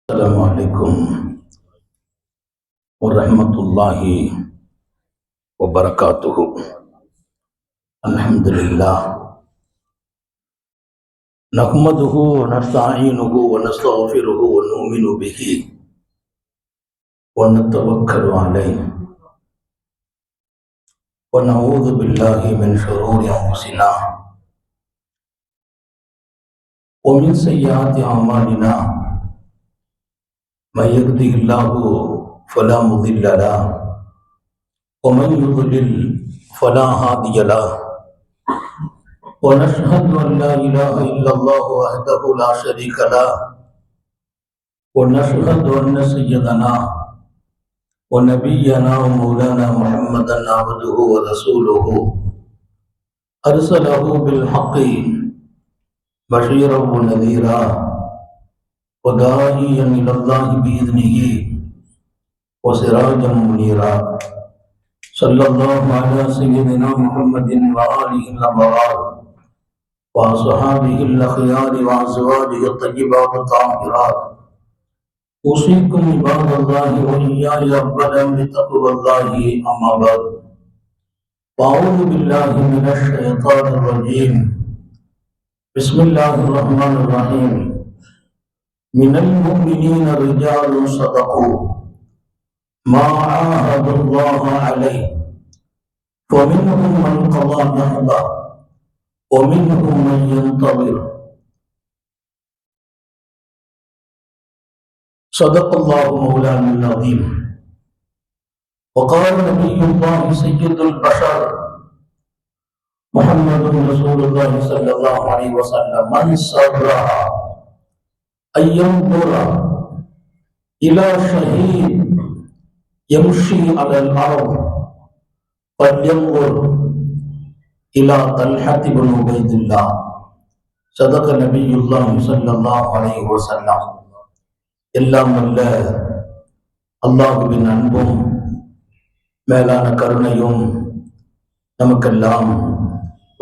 السلام عليكم ورحمة الله وبركاته. الحمد لله نحمده ونستعينه ونستغفره ونؤمن به ونتوكل عليه ونعوذ بالله من شرور أنفسنا ومن سيئات أعمالنا. من يهده الله فلا مضل له ومن يضلل فلا هادي له ونشهد أن لا إله إلا الله وحده لا شريك له ونشهد أن سيدنا ونبينا ومولانا محمدا عبده ورسوله أرسله بالحق بشيرا ونذيرا وداعيا إلى الله بإذنه وسراجا منيرا. صلى الله على سيدنا محمد وآله الأبرار وأصحابه الأخيار وأزواجه الطيبات الطاهرات. أوصيكم عباد الله وإياي أولا بتقوى الله أما بعد. أعوذ بالله من الشيطان الرجيم. بسم الله الرحمن الرحيم. من المؤمنين رجال صدقوا ما عاهدوا الله عليه ومنهم من قضى نحبه ومنهم من ينتظر. صدق الله مولانا العظيم. وقال نبي الله سيد البشر محمد رسول الله صلى الله عليه وسلم: من سرها أن ينظر إلى شهيد يمشي على الأرض فلينظر إلى طلحة بن عبيد الله. صدق نبي الله صلى الله عليه وسلم. எல்லாம் வல்ல அல்லாஹுவின் அன்பும் மேலான கருணையும் நமக்கெல்லாம்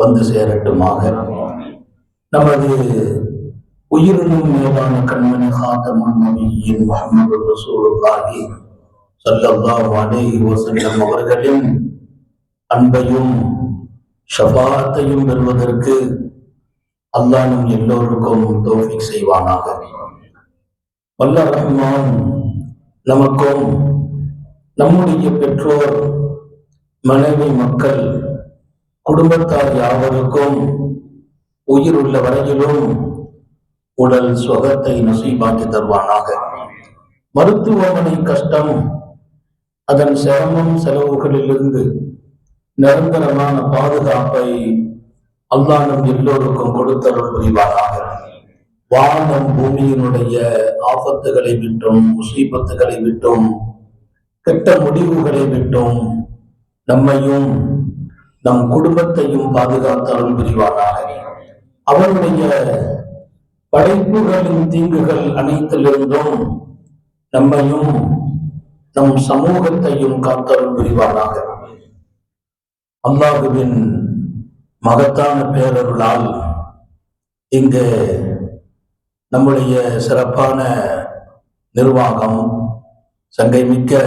வந்து சேரட்டுமாக. நமது உயிரினும் மேலான கண்மணி காத்தமுன் நபியின் முஹம்மது ரசூலுல்லாஹி ஸல்லல்லாஹு அலைஹி வஸல்லம் அவர்களின் அன்பையும் ஷஃபாஅத்தையும் பெறுவதற்கு அல்லாஹ் நம் எல்லோருக்கும் தௌஃபீக் செய்வானாக. வல்ல ரஹ்மான் நமக்கும் நம்முடைய பெற்றோர், மனைவி, மக்கள், குடும்பத்தார் யாவருக்கும் உயிருள்ள வரையிலும் உடல் சுகத்தை நசீபாக்கி தருவானாக. மருத்துவமனை கஷ்டம், அதன் சிரமம், செலவுகளிலிருந்து நிரந்தரமான பாதுகாப்பை அல்லாஹ் நம் எல்லோருக்கும் கொடுத்தருள் புரிவானாக. வானம் பூமியினுடைய ஆபத்துகளை விட்டும், முசீபத்துகளை விட்டும், கெட்ட முடிவுகளை விட்டும் நம்மையும் நம் குடும்பத்தையும் பாதுகாத்தருள் புரிவானாக. அவனுடைய படைப்புகளின் தீங்குகள் அனைத்திலிருந்தும் நம்மையும் நம் சமூகத்தையும் காத்தருள் புரிவானாக. அல்லாஹுவின் மகத்தான பேரருளால் இங்கு நம்முடைய சிறப்பான நிர்வாகம், சங்கை மிக்க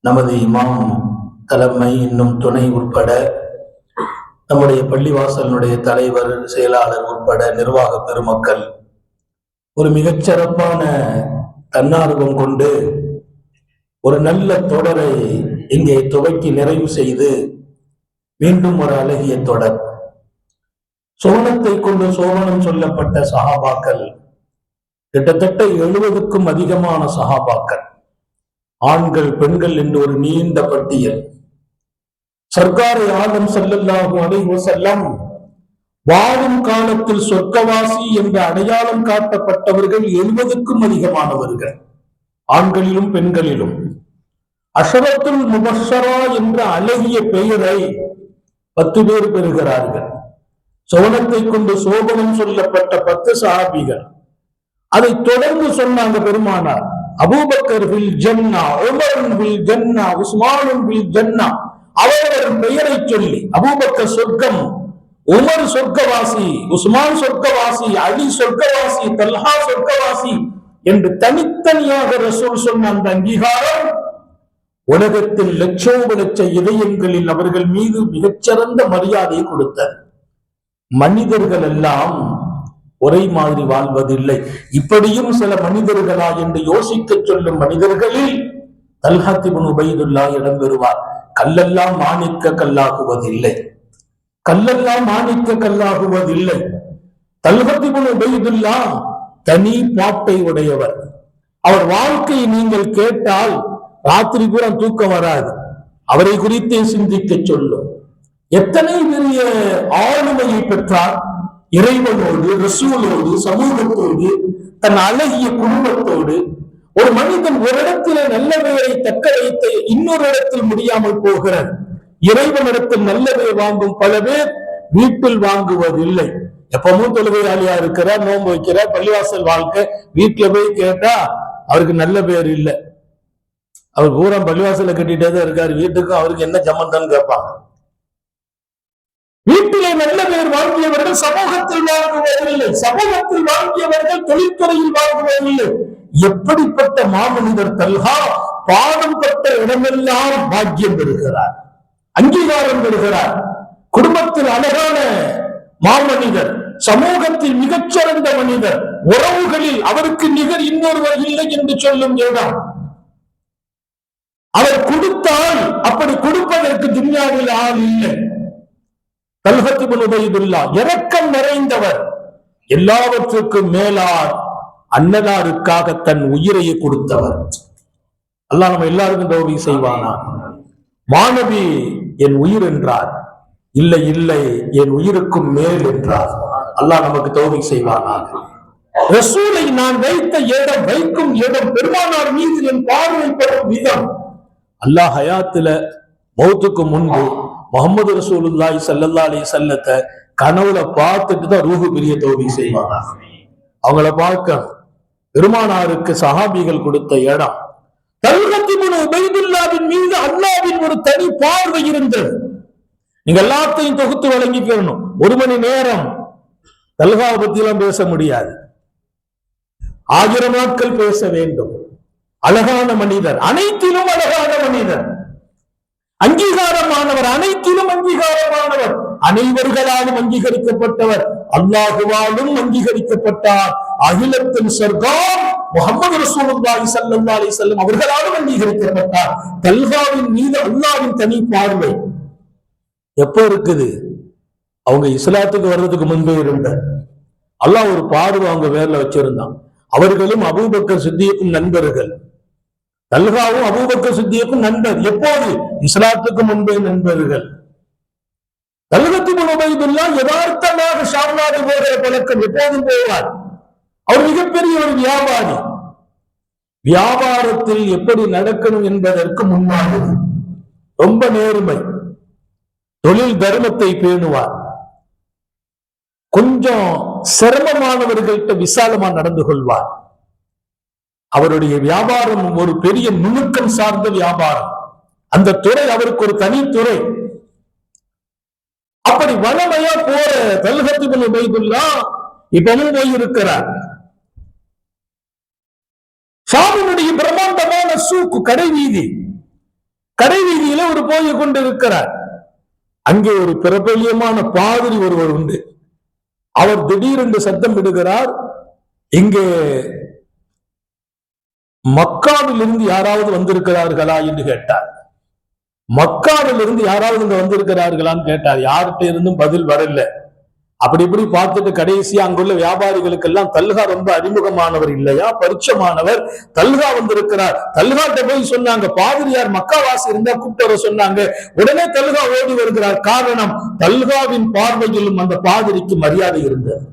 நமது இமாம் தலைமை, இன்னும் துணை உட்பட நம்முடைய பள்ளிவாசலினுடைய தலைவர், செயலாளர் உட்பட நிர்வாக பெருமக்கள் ஒரு மிகச்சிறப்பான தன்னார்வம் கொண்டு ஒரு நல்ல தொடரை இங்கே துவக்கி நிறைவு செய்து மீண்டும் ஒரு அழகிய தொடர். சோனத்தை கொண்டு சோபனம் சொல்லப்பட்ட சஹாபாக்கள் கிட்டத்தட்ட 70க்கும் அதிகமான சஹாபாக்கள், ஆண்கள், பெண்கள் என்று ஒரு நீண்ட பட்டியல். சர்க்கார் ஆலம் ஸல்லல்லாஹு அலைஹி வஸல்லம் வாழும் காலத்தில் சொர்க்கவாசி என்ற அடையாளம் காட்டப்பட்டவர்கள் 70க்கும் அதிகமானவர்கள், ஆண்களிலும் பெண்களிலும். அஷரத்துல் முபஷ்ஷரா என்ற அழகிய பெயரை 10 பேர் பெறுகிறார்கள். சோனத்தை கொண்டு சோபனம் சொல்லப்பட்ட 10 சஹாபிகள். அதை தொடர்ந்து சொன்னாங்க பெருமானார், அபூபக்கர் பில் ஜன்னா, உமர் பில் ஜன்னா, உஸ்மான் பில் ஜன்னா. அவர்கள் பெயரை சொல்லி, அபூபக்கர் சொர்க்கம், உமர் சொர்க்கவாசி, உஸ்மான் சொர்க்கவாசி, அலி சொர்க்கவாசி, தல்ஹா சொர்க்கவாசி என்று தனித்தனியாக ரசூல் சொன்ன அந்த அங்கீகாரம் உலகத்தில் லட்சோப லட்ச இதயங்களில் அவர்கள் மீது மிகச்சிறந்த மரியாதை கொடுத்தார். மனிதர்கள் எல்லாம் ஒரே மாதிரி வாழ்வதில்லை. இப்படியும் சில மனிதர்களா என்று யோசிக்க சொல்லும் மனிதர்களில் தல்ஹா இப்னு உபைதுல்லாஹ் இடம்பெறுவார். கல்லெல்லாம் மாணிக்க கல்லாகுவதில்லை, கல்லெல்லாம் மாணிக்க கல்லாகுவதில்லை. தல்ஹா இப்னு உபைதுல்லாஹ் தனி பாட்டை உடையவர். அவர் வாழ்க்கையை நீங்கள் கேட்டால் ராத்திரி கூட தூக்கம் வராது. அவரை குறித்தே சிந்திக்க சொல்லும். எத்தனை பெரிய ஆளுமையை பெற்றார். இறைவனோடு, ரசூலோடு, சமூகத்தோடு, தன் அழகிய குடும்பத்தோடு. ஒரு மனிதன் ஒரு இடத்திலே நல்ல பெயரை தக்க வைத்த இன்னொரு இடத்தில் முடியாமல் போகிறார். இறைவனிடத்தில் நல்ல பெயர் வாங்கும் பல பேர் வீட்டில் வாங்குவதில்லை. எப்பவும் தொழுகையாளியா இருக்கிறார், நோன்பு வைக்கிறார், பள்ளிவாசல் வாழ்க்கை. வீட்டுல போய் கேட்டா அவருக்கு நல்ல பெயர் இல்லை. அவர் பூரா பள்ளிவாசல கட்டிட்டே தான் இருக்காரு, வீட்டுக்கும் அவருக்கு என்ன சம்பந்தம்னு கேட்பாங்க. வீட்டிலே நல்ல பெயர் வாங்கியவர்கள் சமூகத்தில் வாங்குவதில்லை, சமூகத்தில் வாங்கியவர்கள் தொழில்துறையில் வாங்குவதில்லை. எப்படிப்பட்ட மாமனிதர் தல்ஹா! பாடம் பட்ட இடமெல்லாம் பாக்கியம் பெறுகிறார், அங்கீகாரம் பெறுகிறார். குடும்பத்தில் அழகான மாமனிதர், சமூகத்தில் மிகச்சிறந்த மனிதர், உறவுகளில் அவருக்கு நிகர் இன்னொருவர் இல்லை என்று சொல்லும் இடம். அவர் கொடுத்தால் அப்படி கொடுப்பதற்கு துன்யாவில் ஆள் இல்லை. தல்ஹா இப்னு உபைதுல்லாஹ் இரக்கம் நிறைந்தவர், எல்லாவற்றுக்கும் மேலார் அன்னலாருக்காக தன் உயிரையை கொடுத்தவர். அல்லாஹ் நம்ம எல்லாருக்கும் தௌஃபீக் செய்வானா? மாணவி என் உயிர் என்றார், இல்லை இல்லை என் உயிருக்கும் மேல் என்றார். அல்லாஹ் நமக்கு தௌஃபீக் செய்வானா? ரசூலை நான் வைத்த இடம், வைக்கும் இடம், பெருமானார் மீது என் பார்வை படும் விதம். அல்லாஹ் ஹயாத்துல மௌத்துக்கு முன்பு முஹம்மது ரசூலுல்லாஹி ஸல்லல்லாஹு அலைஹி வஸல்லத்தை கனவுல பார்த்துட்டு தான் ரூஹு பிரிய தௌஃபீக் செய்வாங்க. அவங்கள பார்க்க பெருமானாருக்கு சஹாபிகள் கொடுத்த இடம். தல்ஹா இப்னு உபைதுல்லாஹ்வின் மீது அல்லாஹ்வின் ஒரு தனி பார்வை இருந்தது. நீங்க எல்லாத்தையும் தொகுத்து வழங்கிக்கணும். 1 மணி நேரம் தல்ஹாவை பத்தி எல்லாம் பேச முடியாது, 1000 நாட்கள் பேச வேண்டும். அழகான மனிதர், அனைத்திலும் அழகான மனிதர், அங்கீகாரமானவர், அனைத்திலும் அங்கீகாரமானவர், அனைவர்களாலும் அங்கீகரிக்கப்பட்டவர், அல்லாஹுவாலும் அங்கீகரிக்கப்பட்டார். அகிலத்தின் சொர்க்கம் முஹம்மது ரசூலுல்லாஹி ஸல்லல்லாஹு அலைஹி வஸல்லம் அவர்களாலும் அங்கீகரிக்கப்பட்டார். தல்ஹாவின் மீது அல்லாஹ்வின் தனி பார்வை எப்போ இருக்குது? அவங்க இஸ்லாத்துக்கு வர்றதுக்கு முன்பே இருந்த அல்லாஹ் ஒரு பார்வை அவங்க பேர்ல வச்சிருந்தான். அவர்களும் அபூபக்கர் சித்திக்கும் நண்பர்கள், தல்ஹாவும் அபூபக்கர் சித்திக்கும் நண்பர். எப்போது? இஸ்லாத்துக்கு முன்பே நண்பர்கள். தல்ஹா இப்னு உபைதுல்லாஹ் யதார்த்தமாக ஷாம் நாடு போகிற பழக்கம், எப்போதும் போவார். அவர் மிகப்பெரிய ஒரு வியாபாரி. வியாபாரத்தில் எப்படி நடக்கணும் என்பதற்கு முன்னாடி ரொம்ப நேர்மை, தொழில் தர்மத்தை பேணுவார். கொஞ்சம் சிரமமானவர்கள்ட்ட விசாலமா நடந்து கொள்வார். அவருடைய வியாபாரம் ஒரு பெரிய நுணுக்கம் சார்ந்த வியாபாரம். அந்த துறை அவருக்கு ஒரு தனி துறை. அப்படி வளமையா போற தல்ஹா இப்னு உபைதுல்லாஹ் இப்பவும் போயிருக்கிறார். ஷாமினுடைய பிரம்மாண்டமான சூக்கு, கடை வீதி, கடை வீதியில ஒரு போய் கொண்டிருக்கிறார். அங்கே ஒரு பிரபல்யமான பாதிரி ஒருவர் உண்டு. அவர் திடீரென்று சத்தம் விடுகிறார், இங்கே மக்காவில் இருந்து யாராவது வந்திருக்கிறார்களா என்று கேட்டார். மக்காவில் இருந்து யாராவது இங்க வந்திருக்கிறார்களான்னு கேட்டார். யார்கிட்ட இருந்தும் பதில் வரல. அப்படி இப்படி பார்த்துட்டு கடைசியா அங்குள்ள வியாபாரிகளுக்கெல்லாம் தல்ஹா ரொம்ப அறிமுகமானவர் இல்லையா, பரிச்சயமானவர், தல்ஹா வந்திருக்கிறார். தல்ஹாட்ட போய் சொன்னாங்க, பாதிரியார் மக்காவாசி இருந்தா கூப்பிட்டு வர சொன்னாங்க. உடனே தல்ஹா ஓடி வருகிறார். காரணம், தல்ஹாவின் பார்வையிலும் அந்த பாதிரிக்கு மரியாதை இருந்தது.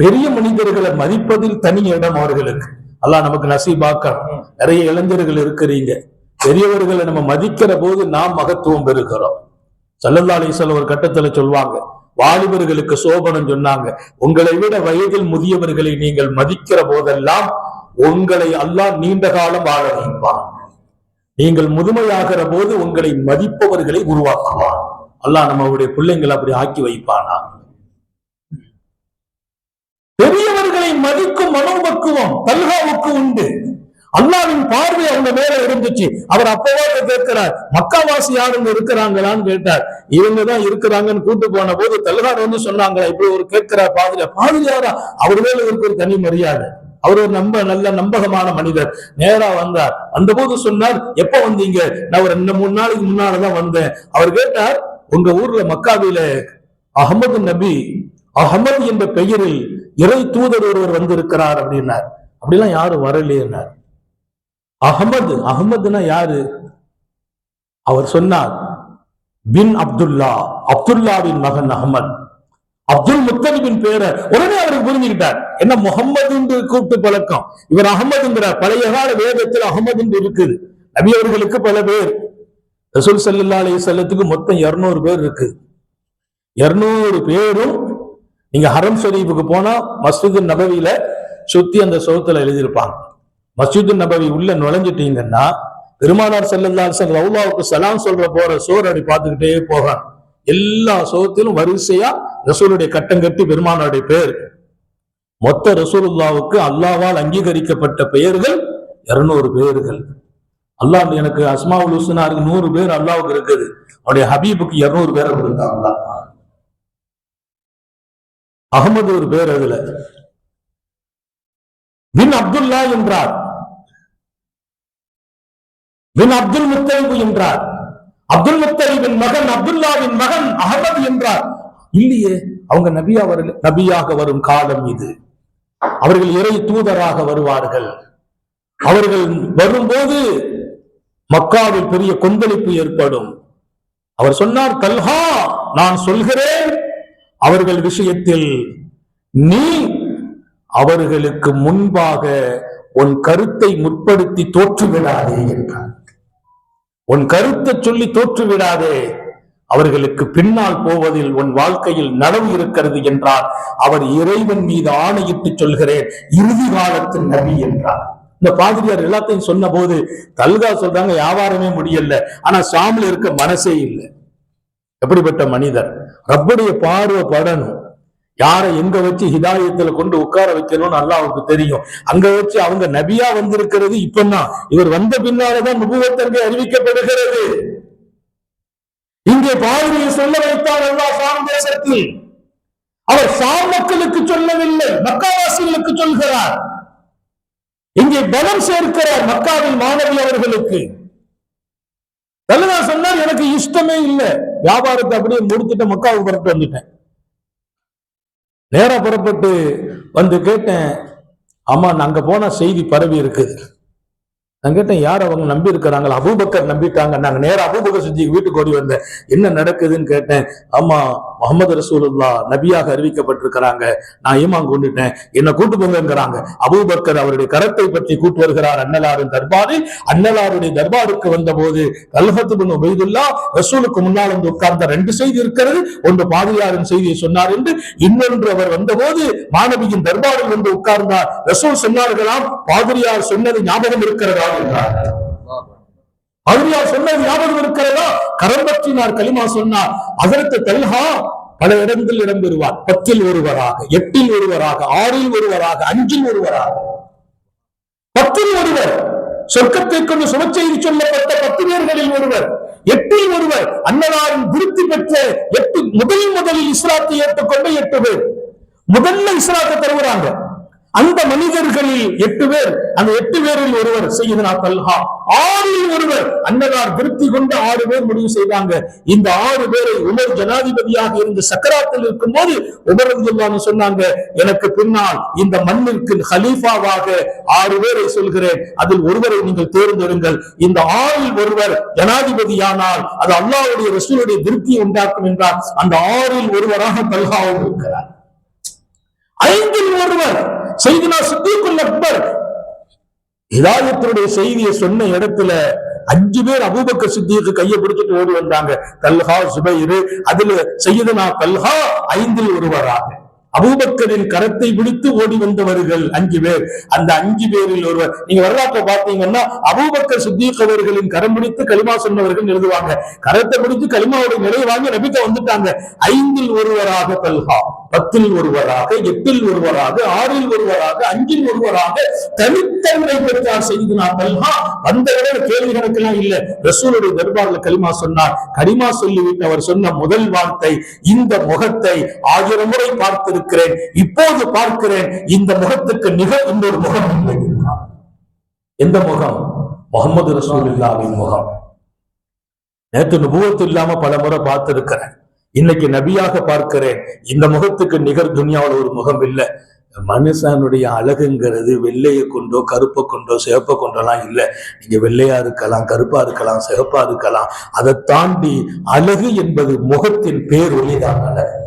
பெரிய மனிதர்களை மதிப்பதில் தனி இடம் அவர்களுக்கு. அல்லாஹ் நமக்கு நசீபாக்கணும். நிறைய இளைஞர்கள் இருக்கிறீங்க, பெரியவர்களை நம்ம மதிக்கிற போது நாம் மகத்துவம் பெறுகிறோம். ஸல்லல்லாஹு அலைஹி வஸல்லம் ஒரு கட்டத்துல சொல்வாங்க, வாலிபர்களுக்கு சோபனம் சொன்னாங்க, உங்களை விட வயதில் முதியவர்களை நீங்கள் மதிக்கிற போதெல்லாம் உங்களை அல்லாஹ் நீண்ட காலம் வாழ வைப்பான். நீங்கள் முதுமையாகிற போது உங்களை மதிப்பவர்களை உருவாக்குவான். அல்லாஹ் நம்மளுடைய பிள்ளைங்களை அப்படி ஆக்கி வைப்பானா. பெரியவர்களை மதிக்கும் மனோபக்குவம் தல்ஹாவுக்கு உண்டு. அல்லாவின் பார்வை அவங்க மேல இருந்துச்சு. அவர் அப்பவாத கேட்கிறார், மக்காவாசி யாருங்க இருக்கிறாங்களான்னு கேட்டார். இவங்கதான் இருக்கிறாங்கன்னு கூட்டு போன போது தல்ஹார் வந்து சொன்னாங்களா, இப்படி ஒரு கேட்கிறார் பாதிரியாரா, அவர் மேல இருக்கு ஒரு தனி மரியாதை. அவர் ஒரு நல்ல நம்பகமான மனிதர். நேரா வந்தார். அந்த போது சொன்னார், எப்ப வந்தீங்க? நான் ஒரு 2-3 நாளைக்கு முன்னாலதான் வந்தேன். அவர் கேட்டார், உங்க ஊர்ல மக்காவில அகமது நபி, அகமது என்ற பெயரில் இறை தூதர் ஒருவர் வந்திருக்கிறார் அப்படின்னார். அப்படிலாம் யாரும் வரலையேன்னார். அகமதுனா யாரு? அவர் சொன்னார், பின் அப்துல்லா, அப்துல்லாவின் மகன் அகமது. அப்துல் முத்தலிபின் பேரை உடனே அவருக்கு புரிஞ்சுக்கிட்டார். என்ன முகம்மது என்று கூப்பிட்டு பழக்கம், இவர் அகமதுங்கிறார். பழைய கால வேதத்தில் அகமது என்று இருக்குது. நபி அவர்களுக்கு பல பேர். ரசூல் ஸல்லல்லாஹு அலைஹி வஸல்லத்துக்கு மொத்தம் 200 பேர் இருக்கு. 200 பேரும் நீங்க ஹரம் ஷரீஃபுக்கு போனா மஸ்ஜித் நபவியில சுத்தி அந்த சோத்துல எழுதியிருப்பாங்க. மஸ்ஜித் நபவி உள்ள நுழைஞ்சிட்டீங்கன்னா பெருமானார் ஸல்லல்லாஹு அலைஹி வஸல்லம் ரவுலாவுக்கு சலாம் சொல்ற போற சோர் அப்படி பார்த்துக்கிட்டே போக எல்லா சோகத்திலும் வரிசையா ரசூலுடைய கட்டம் கட்டி பெருமானாருடைய பேர். மொத்த ரசூலுல்லாவுக்கு அல்லாவால் அங்கீகரிக்கப்பட்ட பெயர்கள் 200 பேர்கள். அல்லாஹ் எனக்கு அஸ்மாவுல் ஹுஸ்னாருக்கு 100 பேர் அல்லாவுக்கு இருக்குது. அவருடைய ஹபீபுக்கு 200 பேரை கொடுத்தான் அல்லாஹ். அகமது ஒரு பேர். அதுல பின் அப்துல்லா என்றார், பின் அப்துல் முத்தலிப் என்றார். அப்துல் முத்தலிபின் மகன் அப்துல்லாவின் மகன் அகமது என்றார். இல்லையே, அவங்க நபியாக வரும் காலம் இது. அவர்கள் இறை தூதராக வருவார்கள். அவர்கள் வரும்போது மக்காவில் பெரிய கொந்தளிப்பு ஏற்படும். அவர் சொன்னார், தல்ஹா, நான் சொல்கிறேன், அவர்கள் விஷயத்தில் நீ அவர்களுக்கு முன்பாக உன் கருத்தை முற்படுத்தி தோற்றுவிடாதே என்றார். உன் கருத்தை சொல்லி தோற்றுவிடாதே, அவர்களுக்கு பின்னால் போவதில் உன் வாழ்க்கையில் நனவு இருக்கிறது என்றார். அவர் இறைவன் மீது ஆணையிட்டு சொல்கிறேன், இறுதி காலத்தின் நபி என்றார். இந்த பாதிரியார் எல்லாத்தையும் சொன்ன போது தல்கா சொல்றாங்க, வியாபாரமே முடியல, ஆனா ஷாம்ல இருக்க மனசே இல்லை. எப்படிப்பட்ட மனிதர்! ரப்புடைய பார்வை படணும். யாரை எங்க வச்சு ஹிதாயத்துல கொண்டு உட்கார வைக்கணும்னு அல்லாஹ்வுக்கு தெரியும். அங்க வச்சு அவங்க நபியா வந்திருக்கிறது இப்பதான், இவர் வந்த பின்னால்தான் நுபுவத் அங்கே அறிவிக்கப்படுகிறது. இங்கே பாதிரியை சொல்ல வைத்தார் அல்லாஹ் ஷாம் தேசத்தில். அவர் ஷாம் மக்களுக்கு சொல்லவில்லை, மக்காவாசிகளுக்கு சொல்கிறார். இங்கே பலம் சேர்க்கிறார் மக்காவின் மாணவி அவர்களுக்கு. தல்ஹா சொன்னார், எனக்கு இஷ்டமே இல்லை, வியாபாரத்தை அப்படியே முடித்துட்டு மக்காவுக்கு புறப்பட்டு வந்துட்டேன். நேரா புறப்பட்டு வந்து கேட்டேன், ஆமா அங்க போனா செய்தி பரவி இருக்குது. நான் கேட்டேன், யார் அவங்க நம்பி இருக்கிறாங்களா? அபூபக்கர் நம்பிட்டாங்க. நாங்க நேரம் அபூபக்கர் சித்திக்கு வீட்டுக்கு ஓடி வந்தேன். என்ன நடக்குதுன்னு கேட்டேன். ஆமா, முஹம்மது ரசூலுல்லாஹ் நபியாக அறிவிக்கப்பட்டிருக்கிறாங்க, நான் ஈமான் கொண்டுட்டேன், என்ன கூட்டு போங்கிறாங்க. அபூபக்கர் அவருடைய கரத்தை பற்றி கூட்டு வருகிறார் அன்னலாரின் தர்பாரில். அன்னலாருடைய தர்பாருக்கு வந்த போது தல்ஹத் பின் உபைதுல்லாஹ் ரசூலுக்கு முன்னால் வந்து உட்கார்ந்த 2 செய்தி இருக்கிறது. ஒன்று பாதிரியாரின் செய்தியை சொன்னார் என்று, இன்னொன்று அவர் வந்தபோது மாணவியின் தர்பாரில் வந்து உட்கார்ந்தார். ரசூல் சொன்னார்களாம், பாதிரியார் சொன்னது ஞாபகம் இருக்கிறதா என்றார். பாதிரியார் சொன்னது ஞாபகம் இருக்கிறதா? கரம் பற்றினார், கலிமா சொன்னார். அதற்கு தல்ஹா பல இடங்களில் இடம் பெறுவார். 10 ஒருவராக, 8 ஒருவராக, 6 ஒருவராக, 5 ஒருவராக, 10 ஒருவர். சொர்க்கத்தை கொண்டு சுபச்செய்தி சொல்லப்பட்ட 10 பேர்களில் ஒருவர், 8 ஒருவர். அன்னலாரின் திருப்தி பெற்ற 8 முதலில் இஸ்லாத்தை ஏற்றுக்கொண்ட 8 பேர் முதல்ல இஸ்லாத்தை தருகிறாங்க. அந்த மனிதர்களில் 8 பேர், அந்த 8 பேரில் ஒருவர் சையதுனா தல்ஹா. 6 ஒருவர். அன்னலார் திருப்தி கொண்டு 6 பேர் முடிவு செய்தாங்க. இந்த 6 பேரை உமர் ஜனாதிபதியாக இருந்து சக்கராத்தில் இருக்கும் போது உமர் ரலியல்லாஹு அன்ஹு சொன்னாங்க, எனக்கு பின்னால் இந்த மண்ணிற்கு ஹலீஃபாவாக 6 பேரை சொல்கிறேன், அதில் ஒருவரை நீங்கள் தேர்ந்தெடுங்கள். இந்த 6 ஒருவர் ஜனாதிபதியானால் அது அல்லாஹ்வுடைய ரசூலுடைய திருப்தியை உண்டாக்கும் என்றார். அந்த 6 ஒருவராக தல்ஹாவும் இருக்கிறார். 5 ஒருவர் சையதுனா சித்தீக்குல் அக்பர். ஹிதாயத்துடைய செய்தியை சொன்ன இடத்துல 5 பேர் அபூபக்கர் சித்தீக்கு கையை பிடிச்சிட்டு ஓடி வந்தாங்க. தல்ஹா, சுபைர். அதுல சையதுனா தல்ஹா 5 ஒருவராக. அபூபக்கரின் கரத்தை பிடித்து ஓடி வந்தவர்கள் 5 பேர். அந்த 5 பேரில் ஒருவர். நீங்க வரலாற்றை பார்த்தீங்கன்னா அபூபக்கர் சித்தீக் அவர்களின் கரம் பிடித்து கலிமா சொன்னவர்கள் எழுதுவாங்க. கரத்தை பிடித்து கலிமாவுடைய நிலையை வாங்கி நபிக்க வந்துட்டாங்க. 5 ஒருவராக தல்ஹா. 10ல் ஒருவராக, 8ல் ஒருவராக, 6ல் ஒருவராக, 5ல் ஒருவராக தனித்தன்மை பெற்றார் செய்தினா தல்ஹா. அந்த கேள்வி கணக்கெல்லாம் இல்ல. ரசூலுடைய தர்பார்ல கலிமா சொன்னார். கலிமா சொல்லிவிட்டு அவர் சொன்ன முதல் வார்த்தை, இந்த முகத்தை 1000 முறை பார்த்திருக்கிறேன், இப்போது பார்க்கிறேன், இந்த முகத்துக்கு நிகர் இன்னொரு முகம் இல்லை. எந்த முகம்? முகமது ரசூலுல்லாஹ்வின் முகம். நேற்று நுபுவத் இல்லாம பல முறை பார்த்திருக்கிறேன், இன்னைக்கு நபியாக பார்க்கிறேன். இந்த முகத்துக்கு நிகர் துனியாவில் ஒரு முகம் இல்லை. மனுஷனுடைய அழகுங்கிறது வெள்ளையை கொண்டோ கருப்பை கொண்டோ சிவப்பை கொண்டோலாம் இல்லை. நீங்க வெள்ளையா இருக்கலாம், கருப்பா இருக்கலாம், சிவப்பா இருக்கலாம். அதை தாண்டி அழகு என்பது முகத்தின் பேரொளிதான் அழகு.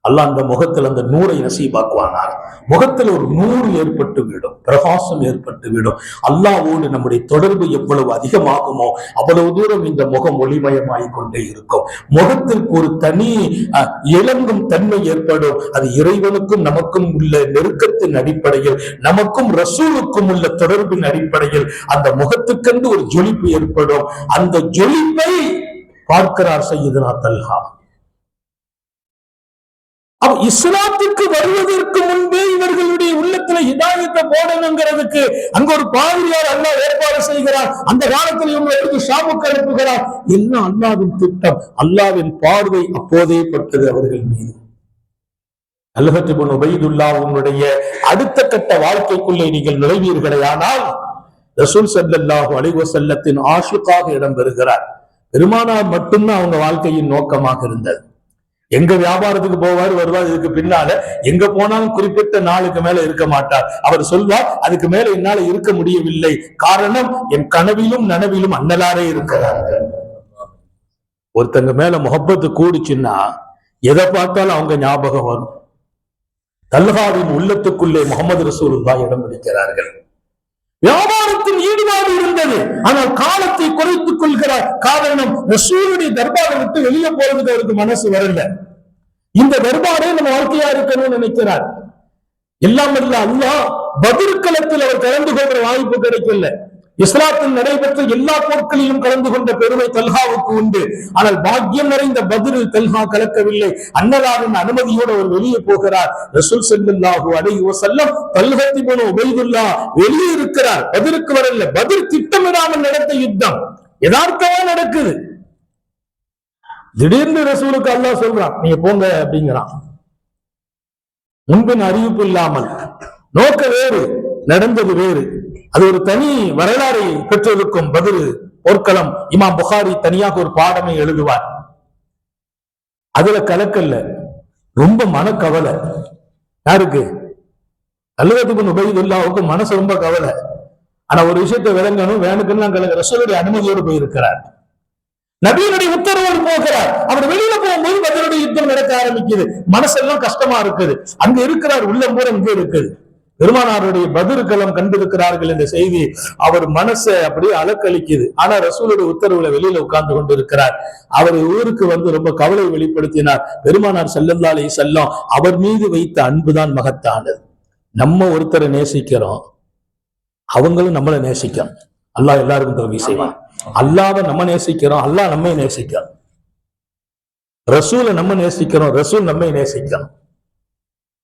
அல்லாஹ் அந்த முகத்தில் அந்த நூரை நசீபாக்குவானார். முகத்தில் ஒரு நூறு ஏற்பட்டு விடும், பிரகாசம் ஏற்பட்டு விடும். அல்லாஹ்வோடு நம்முடைய தொடர்பு எவ்வளவு அதிகமாகுமோ அவ்வளவு தூரம் இந்த முகம் ஒளிமயமாகிக் கொண்டே இருக்கும். முகத்திற்கு ஒரு தனி இளங்கும் தன்மை ஏற்படும். அது இறைவனுக்கும் நமக்கும் உள்ள நெருக்கத்தின் அடிப்படையில், நமக்கும் ரசூலுக்கும் உள்ள தொடர்பின் அடிப்படையில் அந்த முகத்துக்கென்று ஒரு ஜொலிப்பு ஏற்படும். அந்த ஜொலிப்பை பார்க்கிறார் சையதுனா தல்ஹா. இஸ்லாத்துக்கு வருவதற்கு முன்பே இவர்களுடைய உள்ளத்துல ஹிதாயத்தை போடணுங்கிறதுக்கு அங்க ஒரு பாதிரியார் அல்லாஹ் ஏற்பாடு செய்கிறார். அந்த காலத்தில் இவங்க எடுத்து ஷாமுக்கு அனுப்புகிறார். எல்லாம் அல்லாஹ்வின் திட்டம். அல்லாஹ்வின் பார்வை அப்போதே பட்டது அவர்கள் மீது. அல்ஹத் இப்னு உபைதுல்லாஹ் உங்களுடைய அடுத்த கட்ட வாழ்க்கைக்குள்ளே நீங்கள் நுழைவீர்களே ஆனால் ரசூல் ஸல்லல்லாஹு அலைஹி வஸல்லத்தின் ஆஷிகாக இடம் பெறுகிறார். பெருமானார் மட்டும்தான் அவங்க வாழ்க்கையின் நோக்கமாக இருந்தது. எங்க வியாபாரத்துக்கு போவார், வருவார். இதுக்கு பின்னால எங்க போனாலும் குறிப்பிட்ட நாளுக்கு மேல இருக்க மாட்டார். அவர் சொல்வார், அதுக்கு மேல என்னால இருக்க முடியவில்லை, காரணம் என் கனவிலும் நனவிலும் அண்ணலாரே இருக்கிறார்கள். ஒருத்தங்க மேல முஹப்பத்து கூடிச்சுன்னா எதை பார்த்தாலும் அவங்க ஞாபகம் வரும். தல்ஹாவின் உள்ளத்துக்குள்ளே முகமது ரசூலுல்லாஹ் இடம் பிடிக்கிறார்கள். வியாபாரத்தின் ஈடுபாடு இருந்தது, ஆனால் காலத்தை குறைத்துக் கொள்கிறார். காரணம், ரசூலுடைய தர்பாரை விட்டு வெளியே போறதுக்கு அவருக்கு மனசு வரல. இந்த தர்பாரே நம்ம வாழ்க்கையா இருக்கணும்னு நினைக்கிறார். எல்லாம் அல்ல அல்லாஹ் பத்ர் களத்தில் அவர் கலந்து கொள்ற வாய்ப்பு கிடைக்கல. இஸ்லாத்தில் நடைபெற்ற எல்லா போர்க்களிலும் கலந்து கொண்ட பெருமை தல்ஹாவுக்கு உண்டு. ஆனால் பாக்கியம் நிறைந்த பத்ரில் தல்ஹா கலக்கவில்லை. அன்னலாரின் அனுமதியோடு அவர் வெளியே போகிறார். ரசூல் ஸல்லல்லாஹு அலைஹி வஸல்லம் தல்ஹத் இப்னு உபைதுல்லாஹ் வெளியே இருக்கிறார், பத்ருக்கு வரல. பத்ர் திட்டமிடாமல் நடந்த யுத்தம், யதார்த்தமா நடக்குது. திடீர்னு ரசூலுக்கு அல்லாஹ் சொல்றான், நீங்க போங்க அப்படிங்கிறான். முன்பின் அறிவிப்பு இல்லாமல், நோக்க வேறு, நடந்தது வேறு. அது ஒரு தனி வரலாறை பெற்றிருக்கும் பத்ர் போர்க்களம். இமாம் புகாரி தனியாக ஒரு பாடமை எழுதுவார். அதுல கலக்கல்ல, ரொம்ப மனக்கவலை. யாருக்கு? அல்ஹத் இப்னு உபைதுல்லாஹ்வுக்கு மனசு ரொம்ப கவலை. ஆனா ஒரு விஷயத்தை விளங்கணும், வேணுக்குன்னு கலக்க ரசூலுடைய அனுமதியோடு போயிருக்கிறார், நபியினுடைய உத்தரவோடு போகிறார். அவர் வெளியில போகும்போது பத்ருடைய யுத்தம் நடக்க ஆரம்பிக்குது. மனசெல்லாம் கஷ்டமா இருக்குது. அங்க இருக்கிறார், உள்ளம் பூரா இங்க இருக்குது. பெருமானாருடைய பத்ர் களம் கண்டிருக்கிறார்கள் என்ற செய்தி அவர் மனசை அப்படியே அலக்களிக்குது. ஆனா ரசூலுடைய உத்தரவுல வெளியில உட்கார்ந்து கொண்டு இருக்கிறார். அவர் ஊருக்கு வந்து ரொம்ப கவலை வெளிப்படுத்தினார். பெருமானார் ஸல்லல்லாஹு அலைஹி வஸல்லம் அவர் மீது வைத்த அன்புதான் மகத்தானது. நம்ம ஒருத்தரை நேசிக்கிறோம், அவங்களும் நம்மளை நேசிக்கிறோம். அல்லாஹ் எல்லாருக்கும் தௌஃபீக் செய்வான். அல்லாஹ்வை நம்ம நேசிக்கிறோம், அல்லாஹ் நம்மை நேசிக்கிறோம். ரசூலை நம்ம நேசிக்கிறோம், ரசூல் நம்மை நேசிக்கிறோம்.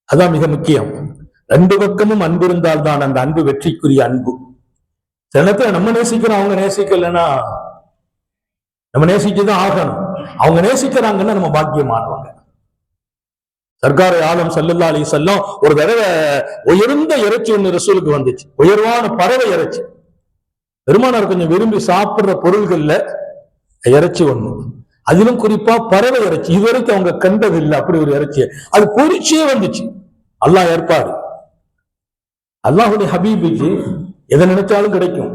அதான் மிக முக்கியம். ரெண்டு பக்கமும் அன்பு இருந்தால் தான் அந்த அன்பு வெற்றிக்குரிய அன்பு. சில நேரத்துல நம்ம நேசிக்கிறோம், அவங்க நேசிக்கலன்னா நம்ம நேசிச்சுதான் ஆகணும். அவங்க நேசிக்கிறாங்கன்னா நம்ம பாக்கியமானவங்க. சர்க்கார் ஆலம் ஸல்லல்லாஹு அலைஹி வஸல்லம் ஒரு தடவை உயர்ந்த இறைச்சி ஒண்ணு ரசூலுக்கு வந்துச்சு, உயர்வான பறவை இறைச்சி. பெருமானார் கொஞ்சம் விரும்பி சாப்பிடுற பொருள்கள்ல இறைச்சி ஒண்ணு, அதிலும் குறிப்பா பறவை இறைச்சி. இதுவரைக்கும் அவங்க கண்டது இல்லை அப்படி ஒரு இறைச்சி. அது பொரிச்சே வந்துச்சு. அல்லாஹ் ஏற்பாடு. அல்லாஹுடைய ஹபீபுக்கு எதை நினைச்சாலும் கிடைக்கும்.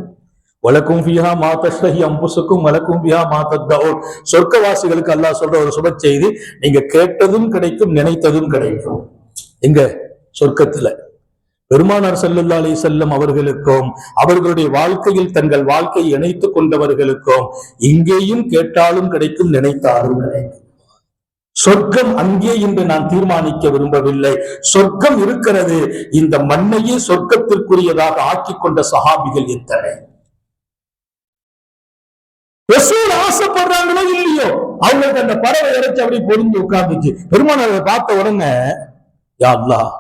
வலக்கும் ஃபிஹா மா தஷ்தஹி அன்ஃபுசுக்கும் வலக்கும் ஃபிஹா மா தத்தஊன். சொர்க்கவாசிகளுக்கு அல்லாஹ் சொல்ற ஒரு சுப செய்தி, நீங்க கேட்டதும் கிடைக்கும், நினைத்ததும் கிடைக்கும். எங்க? சொர்க்கத்துல. பெருமானார் ஸல்லல்லாஹு அலைஹி வஸல்லம் அவர்களுக்கும் அவர்களுடைய வாழ்க்கையில் தங்கள் வாழ்க்கையை இணைத்துக் கொண்டவர்களுக்கும் இங்கேயும் கேட்டாலும் கிடைக்கும், நினைத்தாலும் கிடைக்கும். சொர்க்கம் அங்கே என்று நான் தீர்மானிக்க விரும்பவில்லை. சொர்க்கம் இருக்கிறது. இந்த மண்ணையே சொர்க்கத்திற்குரியதாக ஆக்கிக் கொண்ட சஹாபிகள் எத்தனை. ரசூல் ஆசைப்படுறாங்களோ இல்லையோ, அவங்களுக்கு அந்த பறவை இறைச்சி அப்படி பொருந்து உட்கார்ந்துச்சு. பெருமானாரை பார்த்த உடனே யா அல்லாஹ்,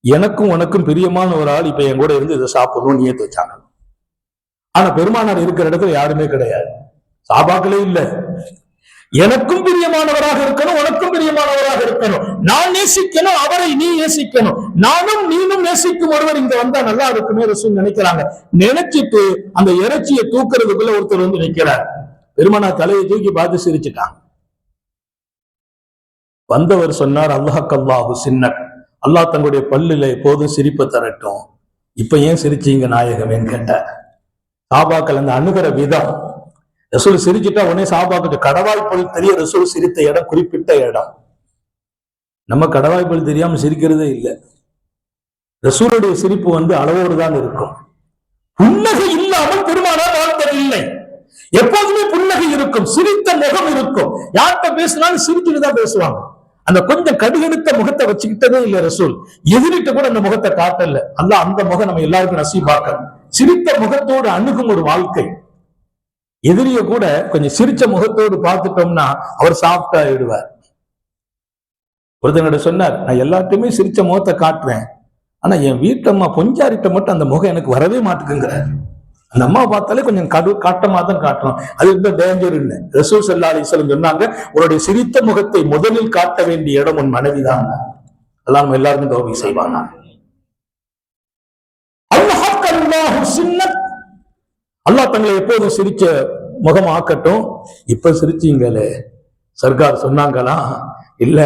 எனக்கும் உனக்கும் பிரியமான ஒரு ஆள் இப்ப என் கூட இருந்து இதை சாப்பிடணும்னு நியத்து வச்சாங்க. ஆனா பெருமானார் இருக்கிற இடத்துல யாருமே கிடையாது, சாபாக்களே இல்ல. எனக்கும் பிரியமானவராக இருக்கணும், உனக்கும் பிரியமானவராக இருக்கணும், நான் நேசிக்கணும், அவரை நீ நேசிக்கணும், நானும் நீனும் நேசிக்கும் ஒருவர் இங்க வந்தா நல்லா இருக்குமே ரசூல் நினைக்கிறாங்க. நினைச்சிட்டு அந்த இறைச்சியை தூக்குறதுக்குள்ள ஒருத்தர் வந்து நிக்கிறார். பெருமானார் தலையை தூக்கி பார்த்து சிரிச்சுட்டாங்க. வந்தவர் சொன்னார், அல்லாஹ் சின்னக், அல்லாஹ் தங்களுடைய பல்லுல எப்போதும் சிரிப்பை தரட்டும், இப்ப ஏன் சிரிச்சீங்க நாயகமேன்னு கேட்டார். சாபாக்கள் அந்த அணுகிற விதம், ரசூல் சிரிச்சுட்டா உடனே சாபாக்கிட்ட கடவாய்ப்பல் தெரிய ரசூல் சிரித்த இடம் குறிப்பிட்ட இடம். நம்ம கடவாய்ப்பல் தெரியாம சிரிக்கிறதே இல்லை. ரசூலுடைய சிரிப்பு அளவோடு தான் இருக்கும். புன்னகை இல்லாமல் பெருமானார் வாழ்ந்ததில்லை. எப்போதுமே புன்னகை இருக்கும், சிரித்த முகம் இருக்கும். யார்கிட்ட பேசினாலும் சிரிச்சுட்டு தான் பேசுவாங்க. அந்த கொஞ்சம் கடுகெடுத்த முகத்தை வச்சுக்கிட்டதே இல்லை ரசூல். எதிரிட்ட கூட அந்த முகத்தை காட்டல. அல்லாஹ் அந்த முகம் நம்ம எல்லாருக்கும் நசீபாக்கணும். சிரித்த முகத்தோடு அணுகும் ஒரு வாழ்க்கை. எதிரிய கூட கொஞ்சம் சிரிச்ச முகத்தோடு பார்த்துட்டோம்னா அவர் சாஃப்டா ஆயிடுவார். ஒருத்தங்கிட்ட சொன்னார், நான் எல்லாத்தையுமே சிரிச்ச முகத்தை காட்டுறேன், ஆனா என் வீட்டம்மா பொஞ்சாரிட்ட மட்டும் அந்த முகம் எனக்கு வரவே மாட்டேங்குங்கிறார். அந்த அம்மா பார்த்தாலே கொஞ்சம் காட்டமா தான் காட்டணும். அது இந்த டேஞ்சர் இல்லை. ரசூல் ஸல்லல்லாஹு அலைஹி வஸல்லம் சொன்னாங்க, உன்னுடைய சிரித்த முகத்தை முதலில் காட்ட வேண்டிய இடம் உன் மனைவிதான். அல்லாஹ் நம்ம எல்லாருக்கும் தௌஃபீக் செய்வானா. அல்லாஹ் தங்களை எப்போதும் சிரிச்ச முகம் ஆக்கட்டும். இப்ப சிரிச்சீங்களே, சர்க்கார் சொன்னாங்களா? இல்ல,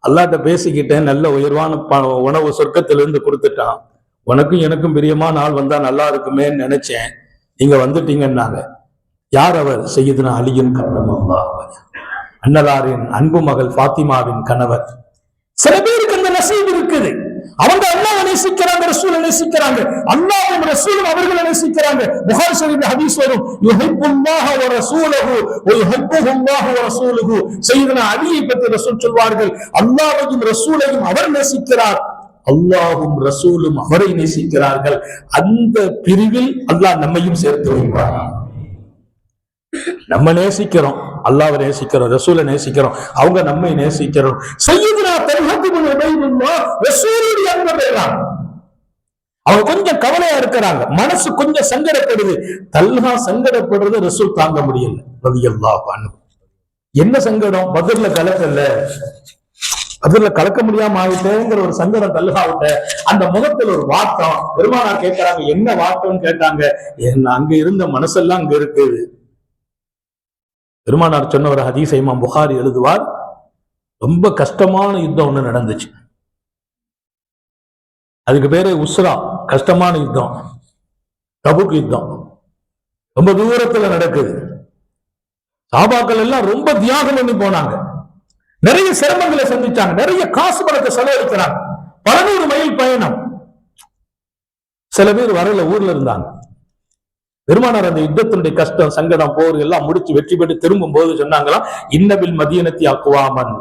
அல்லாஹ்ட்ட பேசிக்கிட்டேன், நல்ல உயர்வான உணவு சொர்க்கத்திலிருந்து கொடுத்துட்டான், உனக்கும் எனக்கும் பிரியமான ஆள் வந்தா நல்லா இருக்குமேன்னு நினைச்சேன், நீங்க வந்துட்டீங்கன்னாங்க. யார் அவர்? சையதுனா அலியின் கர்ரமல்லாஹு வஜஹ், அன்னலாரின் அன்பு மகள் ஃபாத்திமாவின் கணவர். சில பேருக்கு அந்த நசீப் இருக்குது. அவங்க அல்லாஹ்வை நேசிக்கிறாங்க, ரசூலை நேசிக்கிறாங்க, அல்லாஹ்வும் ரசூலும் அவர்களை நேசிக்கிறாங்க. புகாரி ஷரீஃப்ல ஹதீஸ் வரும், யுஹிப்புல்லாஹ வ ரசூலுஹு வ யுஹிப்புல்லாஹு வ ரசூலுஹு. சையதுனா அலியை பற்றி ரசூல் சொல்வார்கள், அல்லாஹ்வையும் ரசூலையும் அவர் நேசிக்கிறார், அல்லாஹ்வும் ரசூலும் அவரை நேசிக்கிறார்கள். அந்த பிரிவில் அல்லாஹ் நம்மையும் சேர்த்து வைப்பார். நம்ம நேசிக்கிறோம், அல்லாஹ்வை நேசிக்கிறோம், ரசூலை நேசிக்கிறோம், அவங்க நம்மை நேசிக்கிறோம். சையதுனா தல்ஹத் இப்னு உபைதுல்லாஹ் ரசூலுடைய அன்பை பெறாங்க. அவங்க கொஞ்சம் கவலையா இருக்கிறாங்க, மனசு கொஞ்சம் சங்கடப்படுது. தல்ஹா சங்கடப்படுறது ரசூல் தாங்க முடியல ரலியல்லாஹு அன்ஹு. என்ன சங்கடம்? பத்ர்ல கலக்கல, அதுல கலக்க முடியாம ஆயிட்டேங்கிற ஒரு சங்கடம் தல்ஹாவிட்ட. அந்த முகத்துல ஒரு வாட்டம். பெருமானார் கேட்கிறாங்க, என்ன வாட்டம்னு கேட்டாங்க. அங்க இருந்த மனசெல்லாம் அங்க இருக்குது. பெருமானார் சொன்ன ஒரு ஹதீஸை இமாம் புகாரி எழுதுவார், ரொம்ப கஷ்டமான யுத்தம் ஒண்ணு நடந்துச்சு. அதுக்கு பேரு உஸ்ரா, கஷ்டமான யுத்தம், தபுக் யுத்தம். ரொம்ப தூரத்துல நடக்குது. சஹாபாக்கள் எல்லாம் ரொம்ப தியாகம் பண்ணி போனாங்க, நிறைய சிரமங்களை சந்திச்சாங்க, நிறைய காசு பணத்தை செலவழிக்கிறாங்க. 11 மைல் பயணம். சில பேர் வரல, ஊர்ல இருந்தாங்க. பெருமானார் அந்த யுத்தத்தினுடைய கஷ்டம், சங்கடம், போர் எல்லாம் முடிச்சு வெற்றி பெற்று திரும்பும் போது சொன்னாங்களாம், இன்னபில் மதீனத்தி அக்வாமன்,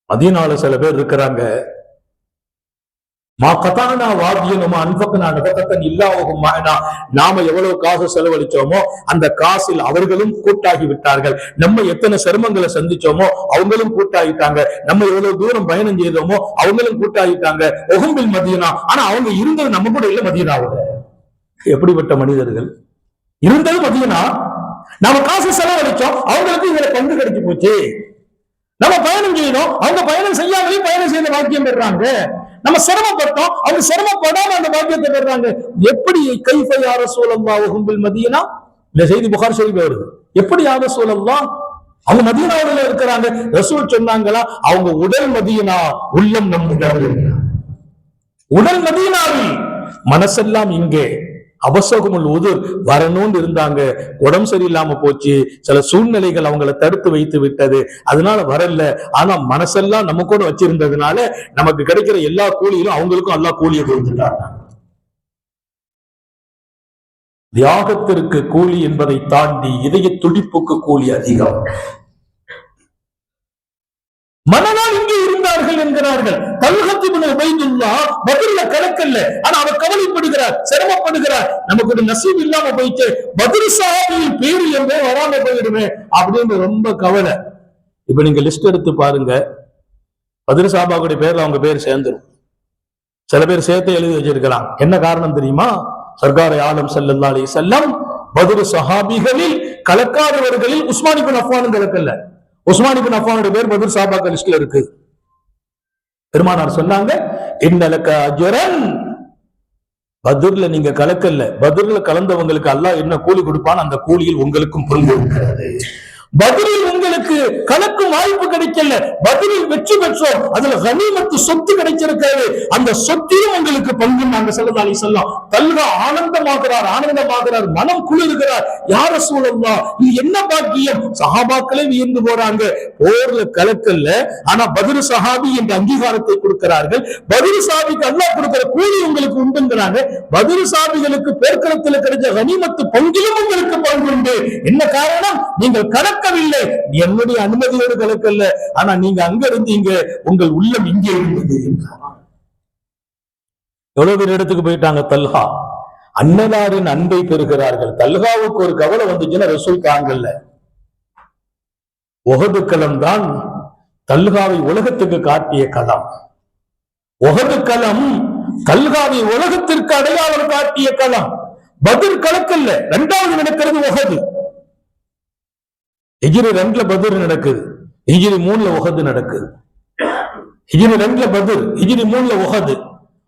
மதீனால சில பேர் இருக்கிறாங்க, மா கதானா வாதியனுமா அன்பக்கனா நகத்தன் இல்லாவும் மானா, நாம எவ்வளவு காசு செலவழிச்சோமோ அந்த காசில் அவர்களும் கூட்டாகி விட்டார்கள். நம்ம எத்தனை சிரமங்களை சந்திச்சோமோ அவங்களும் கூட்டாகிட்டாங்க. நம்ம எவ்வளவு தூரம் பயணம் செய்தோமோ அவங்களும் கூட்டாகிட்டாங்க. ஒகும்பில் மதீனா, ஆனா அவங்க இருந்தது நம்ம கூட இல்ல மதீனாவோட. எப்படிப்பட்ட மனிதர்கள்! இருந்தது மதீனா, நாம காசு செலவழிச்சோம், அவங்களுக்கு இதுல பங்கு கிடைச்சு போச்சு. நம்ம பயணம் செய்யணும், அவங்க பயணம் செய்யாமலே பயணம் செய்த பாக்கியம் பெறாங்க. நம்ம சிரமப்பட்டோம், அவங்க சிரமப்படாம அந்த பாக்கியத்தை பெறாங்க. எப்படி கைஃப யா ரசூலல்லாஹ் ஹும்பில் மதீனா? இந்த செய்தி புகாரி ஷரீஃப்ல வருது. எப்படி யா ரசூலல்லாஹ், அவங்க மதீனாவுல இருக்கிறாங்க. ரசூல் சொன்னாங்களா, அவங்க உடல் மதீனா, உள்ளம் நம்முடைய உடல் மதீனாவில், மனசெல்லாம் இங்கே. அவசகுமுல் உதுர் வரணும்னு இருந்தாங்க, உடம்பு சரியில்லாம போச்சு, சில சூழ்நிலைகள் அவங்களை தடுத்து வைத்து விட்டது, அதனால வரல. ஆனா மனசெல்லாம் நம்ம கூட வச்சிருந்ததுனால நமக்கு கிடைக்கிற எல்லா கூலியிலும் அவங்களுக்கும் எல்லா கூலியை கொடுத்துட்டாங்க. தியாகத்திற்கு கூலி என்பதை தாண்டி இதய துடிப்புக்கு கூலி அதிகம். மனநாள் இங்கே இருந்தார்கள் என்கிறார்கள். தல்ஹத் இப்னு உபைதுல்லாஹ் பத்ர்ல கலக்கல்ல, ஆனா அவர் கவலைப்படுகிறார், சிரமப்படுகிறார். நமக்கு ஒரு நசீப் இல்லாம போயிட்டு பத்ர் சஹாபியின் பேரு என்றே வராம போயிடுமே அப்படின்னு ரொம்ப கவலை. இப்ப நீங்க லிஸ்ட் எடுத்து பாருங்க, பத்ர் சஹாபாவுடைய பேர்ல அவங்க பேர் சேர்ந்துரும். சில பேர் சேர்த்து எழுதி வச்சிருக்கலாம். என்ன காரணம் தெரியுமா? சர்க்கார் ஆலம் ஸல்லல்லாஹு அலைஹி வஸல்லம் பத்ர் சஹாபிகளில் கலக்காதவர்களில் உஸ்மான் இப்னு அஃபான் கலக்கல்ல. உஸ்மான் இப்னு அஃபானுடைய பேர் பத்ர் சஹாபாக்கள் லிஸ்ட்ல இருக்கு. பெருமானார் சொன்னாங்க, இன்னலக அஜ்ரன், பத்ர்ல நீங்க கலக்கல்ல, பத்ர்ல கலந்தவங்களுக்கு அல்லாஹ் என்ன கூலி கொடுப்பான், அந்த கூலியில் உங்களுக்கும் பங்கு இருக்கிறது. பத்ரில் உங்களுக்கு கலக்கும் வாய்ப்பு கிடைக்கல, பத்ரில் வெற்றி பெற்றோம், அதுல கனிமத்து சொத்து கிடைச்சிருக்கிறது, அந்த சொத்திலும் உங்களுக்கு பங்கு. நாங்க ஸல்லல்லாஹு அலைஹி வஸல்லம் தல்ஹா ஆனந்தமாகிறார், மனம் குளிர்கிறார். யா ரசூலல்லாஹ், இது என்ன பாக்கியம்! சஹாபாக்களே வியந்து போறாங்க. போர்ல கலக்கல்ல, ஆனா பத்ர் சஹாபி என்ற அங்கீகாரத்தை கொடுக்கிறார்கள். பத்ர் சஹாபிக்கு அல்லாஹ் கொடுக்கிற கூலி உங்களுக்கு உண்டுங்கிறாங்க. பத்ர் சஹாபிகளுக்கு போர்க்களத்தில் கிடைச்ச கனிமத்து பங்கிலும் உங்களுக்கு பங்கு உண்டு. என்ன காரணம்? நீங்கள் கலக்கவில்லை, என்னுடைய அனுமதியோடு கலக்கல்ல, ஆனா நீங்க அங்க இருந்தீங்க, உங்கள் உள்ளம் இங்கே இருந்தது. எவ்வளவு பேர் இடத்துக்கு போயிட்டாங்க. தல்ஹா அன்னலாரின் அன்பை பெறுகிறார்கள். தல்ஹாவுக்கு ஒரு கவலை வந்துச்சுன்னா ரசூல் தாங்கல்ல. உஹது களம் தான் தல்ஹாவை உலகத்துக்கு காட்டிய களம். உஹது களம் தல்ஹாவை உலகத்திற்கு அடையாளம் காட்டிய களம். பத்ர் கலக்கல்ல. இரண்டாவது நடக்கிறது உஹது. ஹிஜ்ரி 2ல பத்ர் நடக்குது, ஹிஜ்ரி 3ல உஹது நடக்குது. ஹிஜ்ரி 2ல பத்ர், ஹிஜ்ரி 3ல உஹது.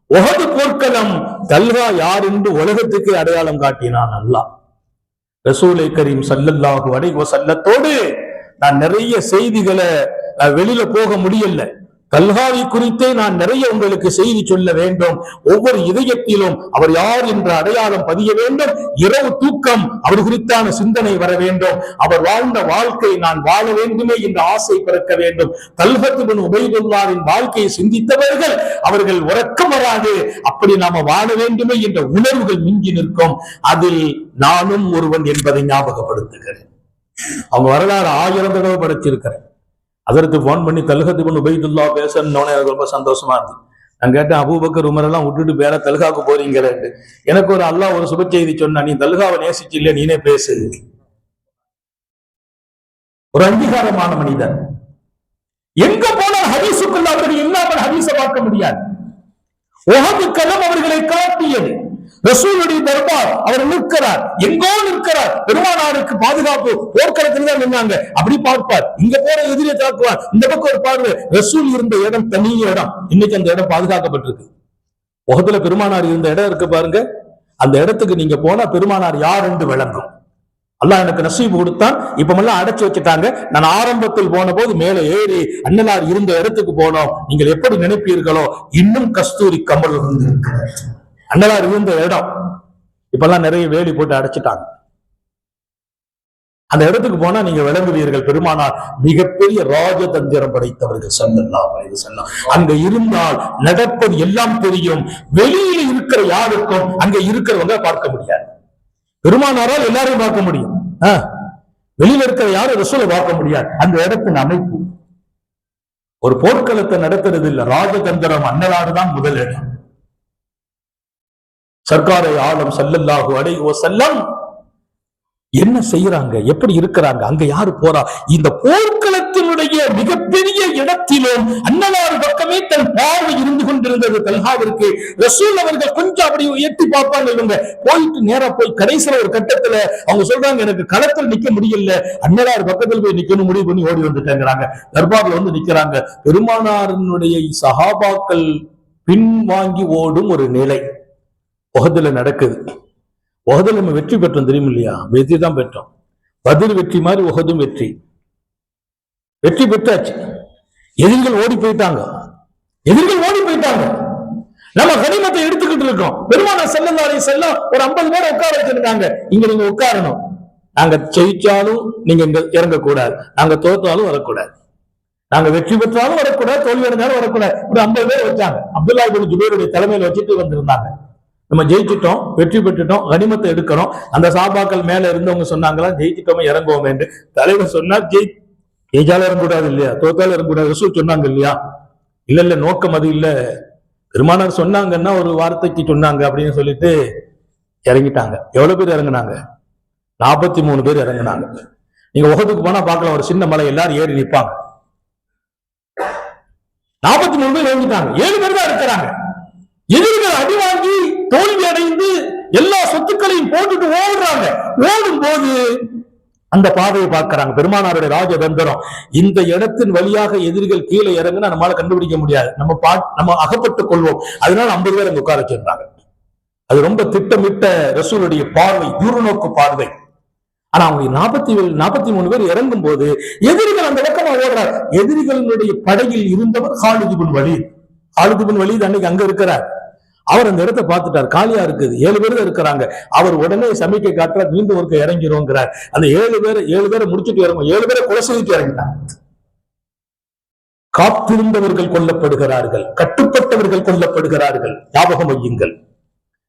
உஹது போர்க்களம் தல்ஹா யார் என்று உலகத்துக்கு அடையாளம் காட்டினான் அல்லாஹ். ரசூலை கரீம் ஸல்லல்லாஹு அலைஹி வஸல்லத்தோடு நான் நிறைய செய்திகளை வெளியில போக முடியல. தல்ஹாவை குறித்தே நான் நிறைய உங்களுக்கு செய்தி சொல்ல வேண்டும். ஒவ்வொரு இதயத்திலும் அவர் யார் என்ற அடையாளம் பதிய வேண்டும். இரவு தூக்கம் அவர் குறித்தான சிந்தனை வர வேண்டும். அவர் வாழ்ந்த வாழ்க்கை நான் வாழ வேண்டுமே என்ற ஆசை பிறக்க வேண்டும். தல்ஹத் இப்னு உபைதுல்லாஹ்வின் வாழ்க்கையை சிந்தித்தவர்கள் அவர்கள் உறக்கம் வராது, அப்படி நாம வாழ வேண்டுமே என்ற உணர்வுகள் மிஞ்சி நிற்கும். அதில் நானும் ஒருவன் என்பதை ஞாபகப்படுத்துகிறேன். அவங்க வரலாறு 1000 தடவை படிச்சிருக்கிறேன். அதற்கு போன் பண்ணி தல்ஹத் இப்னு உபைதுல்லாஹ் பேசணும்னு எனக்கு ரொம்ப சந்தோஷமா இருந்துச்சு. நான் கேட்டேன், அபூபக்கர் உமர் எல்லாம் விட்டுட்டு வேற தல்ஹாவுக்கு போறீங்களேன்னு. எனக்கு ஒரு அல்லாஹ் ஒரு சுப செய்தி சொன்னா, நீ தல்ஹாவை நேசிச்சு இல்ல, நீனே பேசு. ஒரு அங்கீகாரமான மனிதன். எங்க போனால் ஹதீஸுக்குள்ள அப்படி இல்லாமல் ஹதீஸை பார்க்க முடியாது. உஹது களம் அவர்களை காட்டியது. ரசூலுடைய தர்பார், அவர் நிற்கிறார், எங்கோ நிற்கிறார். பெருமானாருக்கு பாதுகாப்பு போர்க்களத்தில் தான் நின்னாங்க. அப்படி பார்ப்பார், இங்க போற எதிரே தாக்குவார், இந்த பக்கம் ஒரு பார்வை. ரசூல் இருந்த இடம் தனி இடம், இன்னைக்கு அந்த இடம் பாதுகாக்கப்பட்டிருக்கு. உஹதுல பெருமானார் இருந்த இடம் இருக்கு பாருங்க, அந்த இடத்துக்கு நீங்க போனா பெருமானார் யார் என்று விளங்கும். அல்லாஹ் எனக்கு நசீபு கொடுத்தான். இப்பமெல்லாம் அடைச்சு வச்சுட்டாங்க. நான் ஆரம்பத்தில் போன போது மேலே ஏறி அண்ணலார் இருந்த இடத்துக்கு போனோம். நீங்கள் எப்படி நினைப்பீர்களோ, இன்னும் கஸ்தூரி கமல் இருந்து அண்ணலார் இருந்த இடம் இப்பெல்லாம் நிறைய வேலி போட்டு அடைச்சிட்டாங்க. அந்த இடத்துக்கு போனா நீங்க விளங்குவீர்கள், பெருமானார் மிகப்பெரிய ராஜதந்திரம் படைத்தவர்கள் ஸல்லல்லாஹு அலைஹி வஸல்லம். அங்க இருந்தால் நடப்பது எல்லாம் தெரியும். வெளியில இருக்கிற யாருக்கும் அங்க இருக்கிறவங்க பார்க்க முடியாது. பெருமானாரால் எல்லாரையும் பார்க்க முடியும், வெளியில இருக்கிற யாரும் ரசூலை பார்க்க முடியாது. அந்த இடத்தின் அமைப்பு ஒரு போர்க்களத்தை நடத்துறது இல்ல, ராஜதந்திரம். அண்ணலாறு தான் முதல் இடம். சர்க்காரை ஆலம் ஸல்லல்லாஹு அலைஹி வஸல்லம் என்ன செய்யறாங்க, எப்படி இருக்கிறாங்க, அங்க யாரு போறா? இந்த போர்க்களத்தினுடைய மிகப்பெரிய இடத்திலும் அண்ணலார் பக்கமே தன் பார்வை இருந்து கொண்டிருந்தது தல்ஹாவிற்கு. ரசூல் அவர்கள் கொஞ்சம் அப்படி எட்டி பார்ப்பாங்க. இவங்க போயிட்டு நேரா போய் கடைசியில ஒரு கட்டத்துல அவங்க சொல்றாங்க, எனக்கு களத்தில் நிக்க முடியல, அண்ணலார் பக்கத்தில் போய் நிக்கணும் முடிவு பண்ணி ஓடி வந்துட்டேங்கிறாங்க. தர்பார்ல வந்து நிக்கிறாங்க. பெருமானாரினுடைய சஹாபாக்கள் பின்வாங்கி ஓடும் ஒரு நிலை உஹதுல நடக்குது. உஹதுல நம்ம வெற்றி பெற்றோம் தெரியும் இல்லையா? வெற்றி தான் பெற்றோம். பத்ர் வெற்றி மாதிரி உஹதும் வெற்றி பெற்றாச்சு. எதிரிகள் ஓடி போயிட்டாங்க. நம்ம கனிமத்தை எடுத்துக்கிட்டு இருக்கோம். பெருமானார் ஸல்லல்லாஹு அலைஹி வஸல்லம் ஒரு 50 பேர் உட்கார வச்சிருக்காங்க. இங்க நீங்க உட்காரணும், நாங்க ஜெயிச்சாலும் நீங்க இங்க இறங்கக்கூடாது, நாங்க தோத்தாலும் வரக்கூடாது, நாங்க வெற்றி பெற்றாலும் வரக்கூடாது, தோல்வி அடைஞ்சாலும் வரக்கூடாது. ஒரு 50 பேர் வச்சாங்க. அப்துல்லாஹ் இப்னு ஜுபைருடைய தலைமையில் வச்சுட்டு வந்திருந்தாங்க. நம்ம ஜெயிச்சிட்டோம், வெற்றி பெற்றுட்டோம், கனிமத்தை எடுக்கிறோம். அந்த சாபாக்கள் மேல இருந்தவங்க சொன்னாங்களா, ஜெயிச்சிட்டோமே இறங்குவோம் என்று. தலைவர் சொன்னார், ஜெயிச்சாலும் இறங்கக்கூடாது இல்லையா, தோத்தாலும் இறங்கக்கூடாது. ரசூல் சொன்னாங்க இல்லையா? இல்ல நோக்கம் அது இல்ல. பெருமானார் சொன்னாங்கன்னா ஒரு வார்த்தைக்கு சொன்னாங்க அப்படின்னு சொல்லிட்டு இறங்கிட்டாங்க. எவ்வளவு பேர் இறங்குனாங்க? 43 பேர் இறங்குனாங்க. நீங்க உஹதுக்கு போனா பார்க்கலாம், ஒரு சின்ன மலை, எல்லாரும் ஏறி நிற்பாங்க. 43 பேர் இறங்கிட்டாங்க, 7 பேர் தான் இருக்கிறாங்க. எதிரிகள் அடி வாங்கி தோல்வி அடைந்து எல்லா சொத்துக்களையும் போட்டுட்டு ஓடுறாங்க. ஓடும் போது அந்த பாதையை பார்க்கிறாங்க, பெருமானாருடைய ராஜதந்திரம். இந்த இடத்தின் வழியாக எதிரிகள் கீழே இறங்குனா நம்மளால கண்டுபிடிக்க முடியாது, நம்ம அகப்பட்டுக் கொள்வோம். அதனால 50 பேர் அங்க உட்கார வச்சிருந்தாங்க. அது ரொம்ப திட்டமிட்ட ரசூலுடைய பார்வை, தூரநோக்கு பார்வை. ஆனா அவங்க 43 பேர் இறங்கும் போது எதிரிகள் அந்த பக்கமா ஓடுறார். எதிரிகளுடைய படையில் இருந்தவர் Khalid bin Walid. Khalid bin Walid அன்னைக்கு அங்க இருக்கிறார். அவர் அந்த இடத்தை பார்த்துட்டார், காலியா இருக்குது, 7 பேர் இருக்கிறாங்க. அவர் உடனே சமிக்கை காட்டுறார், மீண்டும் ஒருக்க இறங்கிறோங்கிறார். அந்த 7 பேரை முடிச்சுட்டு இறங்கும், 7 பேரை கொலை செய்துட்டு இறங்கிட்டாங்க. காத்திருந்தவர்கள் கொல்லப்படுகிறார்கள், கட்டுப்பட்டவர்கள் கொல்லப்படுகிறார்கள். ஞாபகம் வையுங்கள்,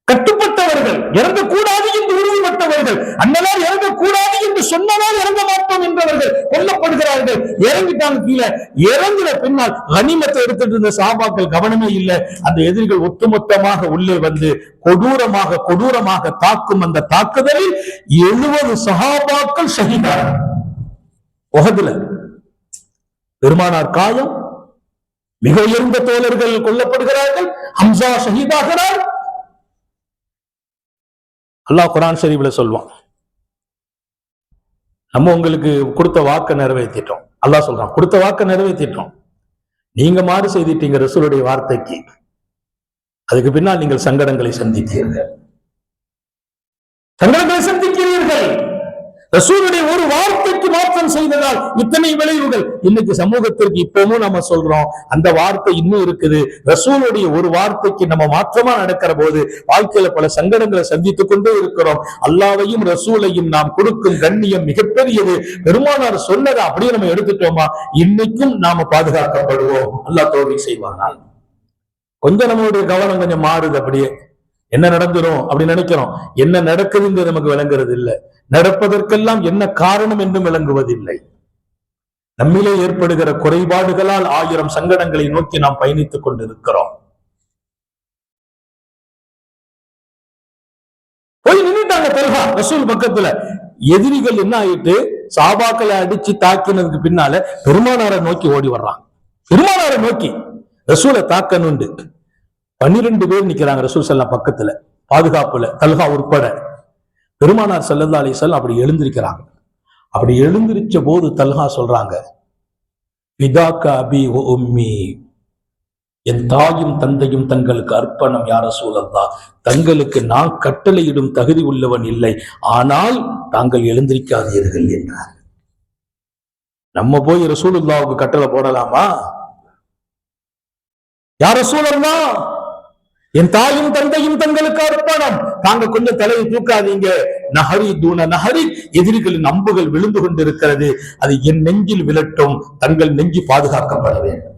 கட்டுப்பட்டவர்கள், இறங்கக்கூடாது என்று உறுதிப்பட்டவர்கள், அண்ணலால் இறங்கக்கூடாது என்று சொன்னதால் இறங்க மாட்டோம் என்றவர்கள் கொல்லப்படுகிறார்கள். இறங்கிட்டாங்க. கீழே இறங்கின பின்னால் கனிமத்தை எடுத்துட்டு இருந்த சஹாபாக்கள் கவனமே இல்லை. அந்த எதிரிகள் ஒட்டுமொத்தமாக உள்ளே வந்து கொடூரமாக தாக்கும். அந்த தாக்குதலில் 70 சஹாபாக்கள் ஷஹீதார்கள். உஹதுல பெருமானார் காயம், மிக உயர்ந்த தோழர்கள் கொல்லப்படுகிறார்கள், ஹம்சா ஷஹீதாகிறார். அல்லாஹ் குர்ஆன் ஷரீஃப்ல சொல்வான், நம்ம உங்களுக்கு கொடுத்த வாக்கை நிறைவேற்றிட்டோம். அல்லாஹ் சொல்றான், கொடுத்த வாக்கை நிறைவேற்றிட்டோம், நீங்க மாறு செய்துட்டீங்க ரசூலுடைய வார்த்தைக்கு. அதுக்கு பின்னால் நீங்கள் சங்கடங்களை சந்தித்தீர்கள், சந்திக்கிறீர்கள். ரசூலுடைய ஒரு வார்த்தைக்கு மாற்றம் செய்ததால் இத்தனை விளைவுகள். இன்னைக்கு சமூகத்திற்கு இப்பவும் நம்ம சொல்றோம், அந்த வார்த்தை இன்னும் இருக்குது. ரசூலுடைய ஒரு வார்த்தைக்கு நம்ம மாற்றமா நடக்கிற போது வாழ்க்கையில பல சங்கடங்களை சந்தித்துக் கொண்டே இருக்கிறோம். அல்லாஹ்வையும் ரசூலையும் நாம் கொடுக்கும் கண்ணியம் மிகப்பெரியது. பெருமானார் சொன்னதை அப்படியே நம்ம எடுத்துட்டோமா, இன்னைக்கும் நாம பாதுகாக்கப்படுவோம். அல்லாஹ் தௌஃபீக் செய்வானா. கொஞ்சம் நம்மளுடைய கவனம் கொஞ்சம் மாறுது, அப்படியே என்ன நடந்துரும் அப்படி நினைக்கிறோம். என்ன நடக்குதுன்னு நமக்கு விளங்குறது இல்லை, நடப்பதற்கெல்லாம் என்ன காரணம் என்றும் விளங்குவதில்லை. நம்மிலே ஏற்படுகிற குறைபாடுகளால் 1000 சங்கடங்களை நோக்கி நாம் பயணித்துக் கொண்டிருக்கிறோம். போய் நின்னுட்டாங்க தல்ஹா ரசூல் பக்கத்துல. எதிரிகள் என்ன ஆயிட்டு, சஹாபாக்களை அடிச்சு தாக்கினதுக்கு பின்னால பெருமானாரை நோக்கி ஓடி வர்றாங்க. பெருமானாரை நோக்கி ரசூலை தாக்கணுண்டு 12 பேர் நிக்கிறாங்க ரசூல் ஸல்லல்லாஹு பக்கத்துல, பாதுகாப்புல, தல்ஹா உட்பட. பெருமானார் ஸல்லல்லாஹு அலைஹி வஸல்லம் அப்படி எழுந்திருக்கிறாங்க. அப்படி எழுந்திருச்ச போது தல்ஹா சொல்றாங்க, ஃபிதாக்க அபி வ உம்மி, என் தாயும் தந்தையும் தங்களுக்கு அர்ப்பணம் யா ரசூலல்லாஹ். தங்களுக்கு நான் கட்டளையிடும் தகுதி உள்ளவன் இல்லை, ஆனால் தாங்கள் எழுந்திருக்காதீர்கள் என்றார். நம்ம போய் ரசூலுல்லாஹ்வுக்கு கட்டளை போடலாமா? யா ரசூலல்லாஹ், என் தாயும் தந்தையும் தங்களுக்கு அர்ப்பணம், தாங்க கொஞ்சம் தலையை தூக்காதீங்க. நஹரி தூன நஹரி, எதிரிகளின் அம்புகள் விழுந்து கொண்டிருக்கிறது, அது என் நெஞ்சில் விழட்டும், தங்கள் நெஞ்சு பாதுகாக்கப்பட வேண்டும்.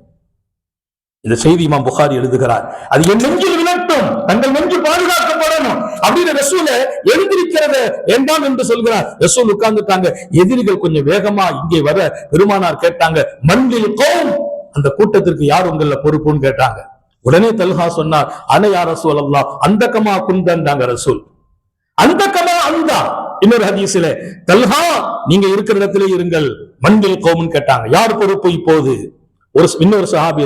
இந்த செய்தி இமாம் புகாரி எழுதுகிறார். அது என் நெஞ்சில் விழட்டும், தங்கள் நெஞ்சு பாதுகாக்கப்படணும் அப்படின்னு ரசூலை எழுந்திருக்கிறத வேண்டாம் என்று சொல்கிறார். ரசூல் உட்கார்ந்துட்டாங்க. எதிரிகள் கொஞ்சம் வேகமா இங்கே வர பெருமானார் கேட்டாங்க, மண்ணில் கோம், அந்த கூட்டத்திற்கு யார் உங்கள பொறுப்புன்னு கேட்டாங்க. உடனே தல்ஹா சொன்னார், அன யா ரசூலல்லாஹ் அந்த கமா குந்தன்டாங்க ரசூல். அந்த கமா அந்தா. இன்னொரு ஹதீஸ்ல தல்ஹா நீங்க இருக்கிற இடத்திலே இருங்கள், மண்ணில் கோம்னு கேட்டாங்க. யார் பொறுப்பு இப்போது? இன்னொரு சஹாபி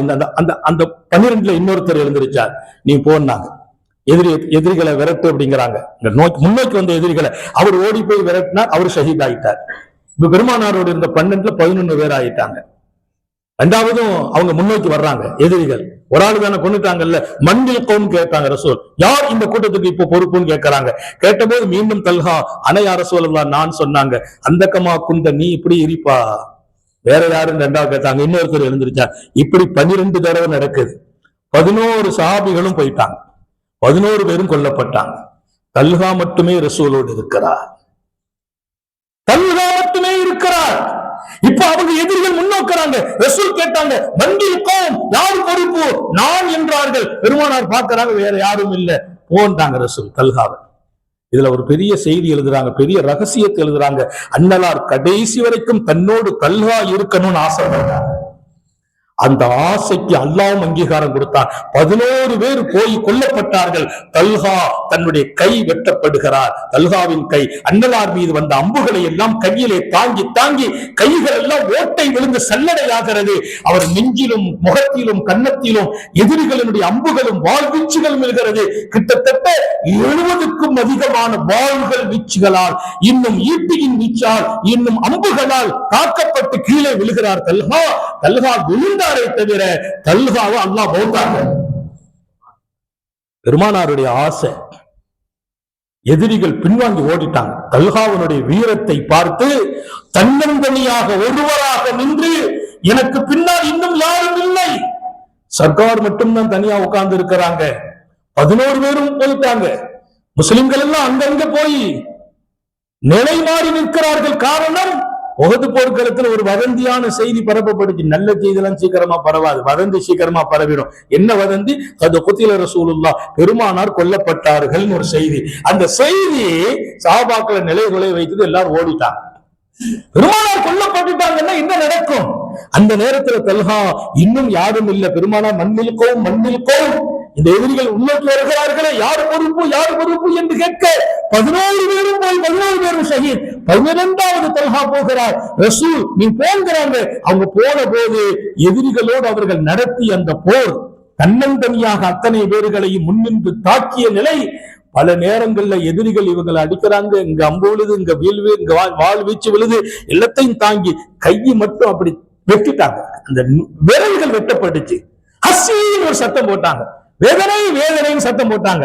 அந்த 12ல இன்னொருத்தர் எழுந்திருச்சார், நீ போனாங்க. எதிரிகளை விரட்டு அப்படிங்கிறாங்க. முன்னோக்கி வந்த எதிரிகளை அவர் ஓடி போய் விரட்டினார், அவர் ஷஹீத் ஆயிட்டார். இப்ப பெருமானாரோடு இருந்த 12ல 11 பேர் ஆயிட்டாங்க. ரெண்டாவதும் அவங்க முன்னோக்கி வர்றாங்க எதிரிகள். ஒரு ஆளு தானே கொண்டுட்டாங்கல்ல, மண்ணில் கோம் கேட்டாங்க ரசூல், யார் இந்த கூட்டத்துக்கு இப்போ பொறுப்புன்னு கேட்கறாங்க. கேட்டபோது மீண்டும் தல்ஹா அன யா ரசூலல்லாஹ் நான் சொன்னாங்க, அந்த கமா குந்த, நீ இப்படி இருப்பா. வேற யாருன்னு ரெண்டாவது கேட்டாங்க. இன்னொருத்தர் எழுந்திருச்சார். இப்படி 12 தடவை நடக்குது. 11 சஹாபிகளும் போயிட்டாங்க, 11 பேரும் கொல்லப்பட்டாங்க. தல்ஹா மட்டுமே ரசூலோடு இருக்கிறார், தல்ஹா மட்டுமே இருக்கிறார். இப்ப அவங்க எதிரிகள் முன்னோக்குறாங்க. ரசூல் கேட்டாங்க, மண்டில் கோம், யாரு பொறுப்பு? நான் என்றார்கள். பெருமானார் பார்க்கிறாங்க, வேற யாரும் இல்ல, போன்றாங்க ரசூல் தல்ஹாவை. இதுல ஒரு பெரிய செய்தி எழுதுறாங்க, பெரிய ரகசியத்தை எழுதுறாங்க. அன்னலார் கடைசி வரைக்கும் தன்னோடு தல்ஹா இருக்கணும்னு ஆசைப்பட்டாங்க. அந்த ஆசைக்கு அல்லாஹ்வும் அங்கீகாரம் கொடுத்தான். 11 பேர் போய் கொல்லப்பட்டார்கள். தல்ஹா தன்னுடைய கை வெட்டப்படுகிறார். தல்ஹாவின் கை அன்னலார் மீது வந்த அம்புகளை எல்லாம் கையிலே தாங்கி தாங்கி கைகள் எல்லாம் ஓட்டை விழுந்து சல்லடையாகிறது. அவர் நெஞ்சிலும் முகத்திலும் கன்னத்திலும் எதிரிகளினுடைய அம்புகளும் வாள் வீச்சுகளும் விழுகிறது. கிட்டத்தட்ட 70க்கும் அதிகமான வாள்கள் வீச்சுகளால், இன்னும் ஈட்டியின் வீச்சால், இன்னும் அம்புகளால் தாக்கப்பட்டு கீழே விழுகிறார் தல்ஹா. தல்ஹா விழுந்தாரை தவிர தல்ஹாவை அல்லாஹ் மௌத்தாங்க. பெருமானாருடைய ஆசை, எதிரிகள் பின்வாங்கி ஓடிட்டாங்க. தல்ஹாவினுடைய வீரத்தை பார்த்து தன்னந்தனியாக ஒருவராக நின்று, எனக்கு பின்னால் இன்னும் யாரும் இல்லை, சர்க்கார் மட்டும்தான் தனியா உட்கார்ந்து இருக்கிறாங்க, 11 பேரும் போயிட்டாங்க, முஸ்லிம்கள் எல்லாம் அங்கங்க போய் நிலை மாறி நிற்கிறார்கள். காரணம், உஹது போர்க்களத்துல ஒரு வதந்தியான செய்தி பரப்பப்படுச்சு. நல்ல செய்தியெல்லாம் சீக்கிரமா பரவாது, வதந்தி சீக்கிரமா பரவிடும். என்ன வதந்தி? அது குத்தில ரசூலுல்லாஹ், பெருமானார் கொல்லப்பட்டார்கள் ஒரு செய்தி. அந்த செய்தி சஹாபாக்களை நிலைகளை வைத்தது, எல்லாரும் ஓடிட்டாங்க. பெருமானார் கொல்லப்பட்டுட்டாங்கன்னா என்ன நடக்கும்? அந்த நேரத்துல தல்ஹா, இன்னும் யாரும் இல்ல, பெருமானார் மண்ணில்கோம் மண்ணில்கோம், இந்த எதிரிகள் உண்மைக்கு வருகிறார்களே, யார் பொறுப்பு யார் பொறுப்பு என்று கேட்க 11 பேரும் போய் 11 பேரும் ஷஹீத். 12வது தல்ஹா போகிறார். ரசூல் நீ போங்கிறாங்க. அவங்க போன போது எதிரிகளோடு அவர்கள் நடத்தி அந்த போர், தன்னந்தனியாக அத்தனை பேர்களையும் முன்னின்று தாக்கிய நிலை. பல நேரங்கள்ல எதிரிகள் இவங்களை அடிக்கிறாங்க, இங்க அம்பு விழுது, இங்க வீழ்வு, இங்க வாள் வீச்சு விழுது, எல்லாத்தையும் தாங்கி கையை மட்டும் அப்படி வெட்டிட்டாங்க. அந்த விரல்கள் வெட்டப்பட்டுச்சு. ஹஸ்ஸீன்னு ஒரு சத்தம் போட்டாங்க, வேதனை வேதனைன்னு சத்தம் போட்டாங்க.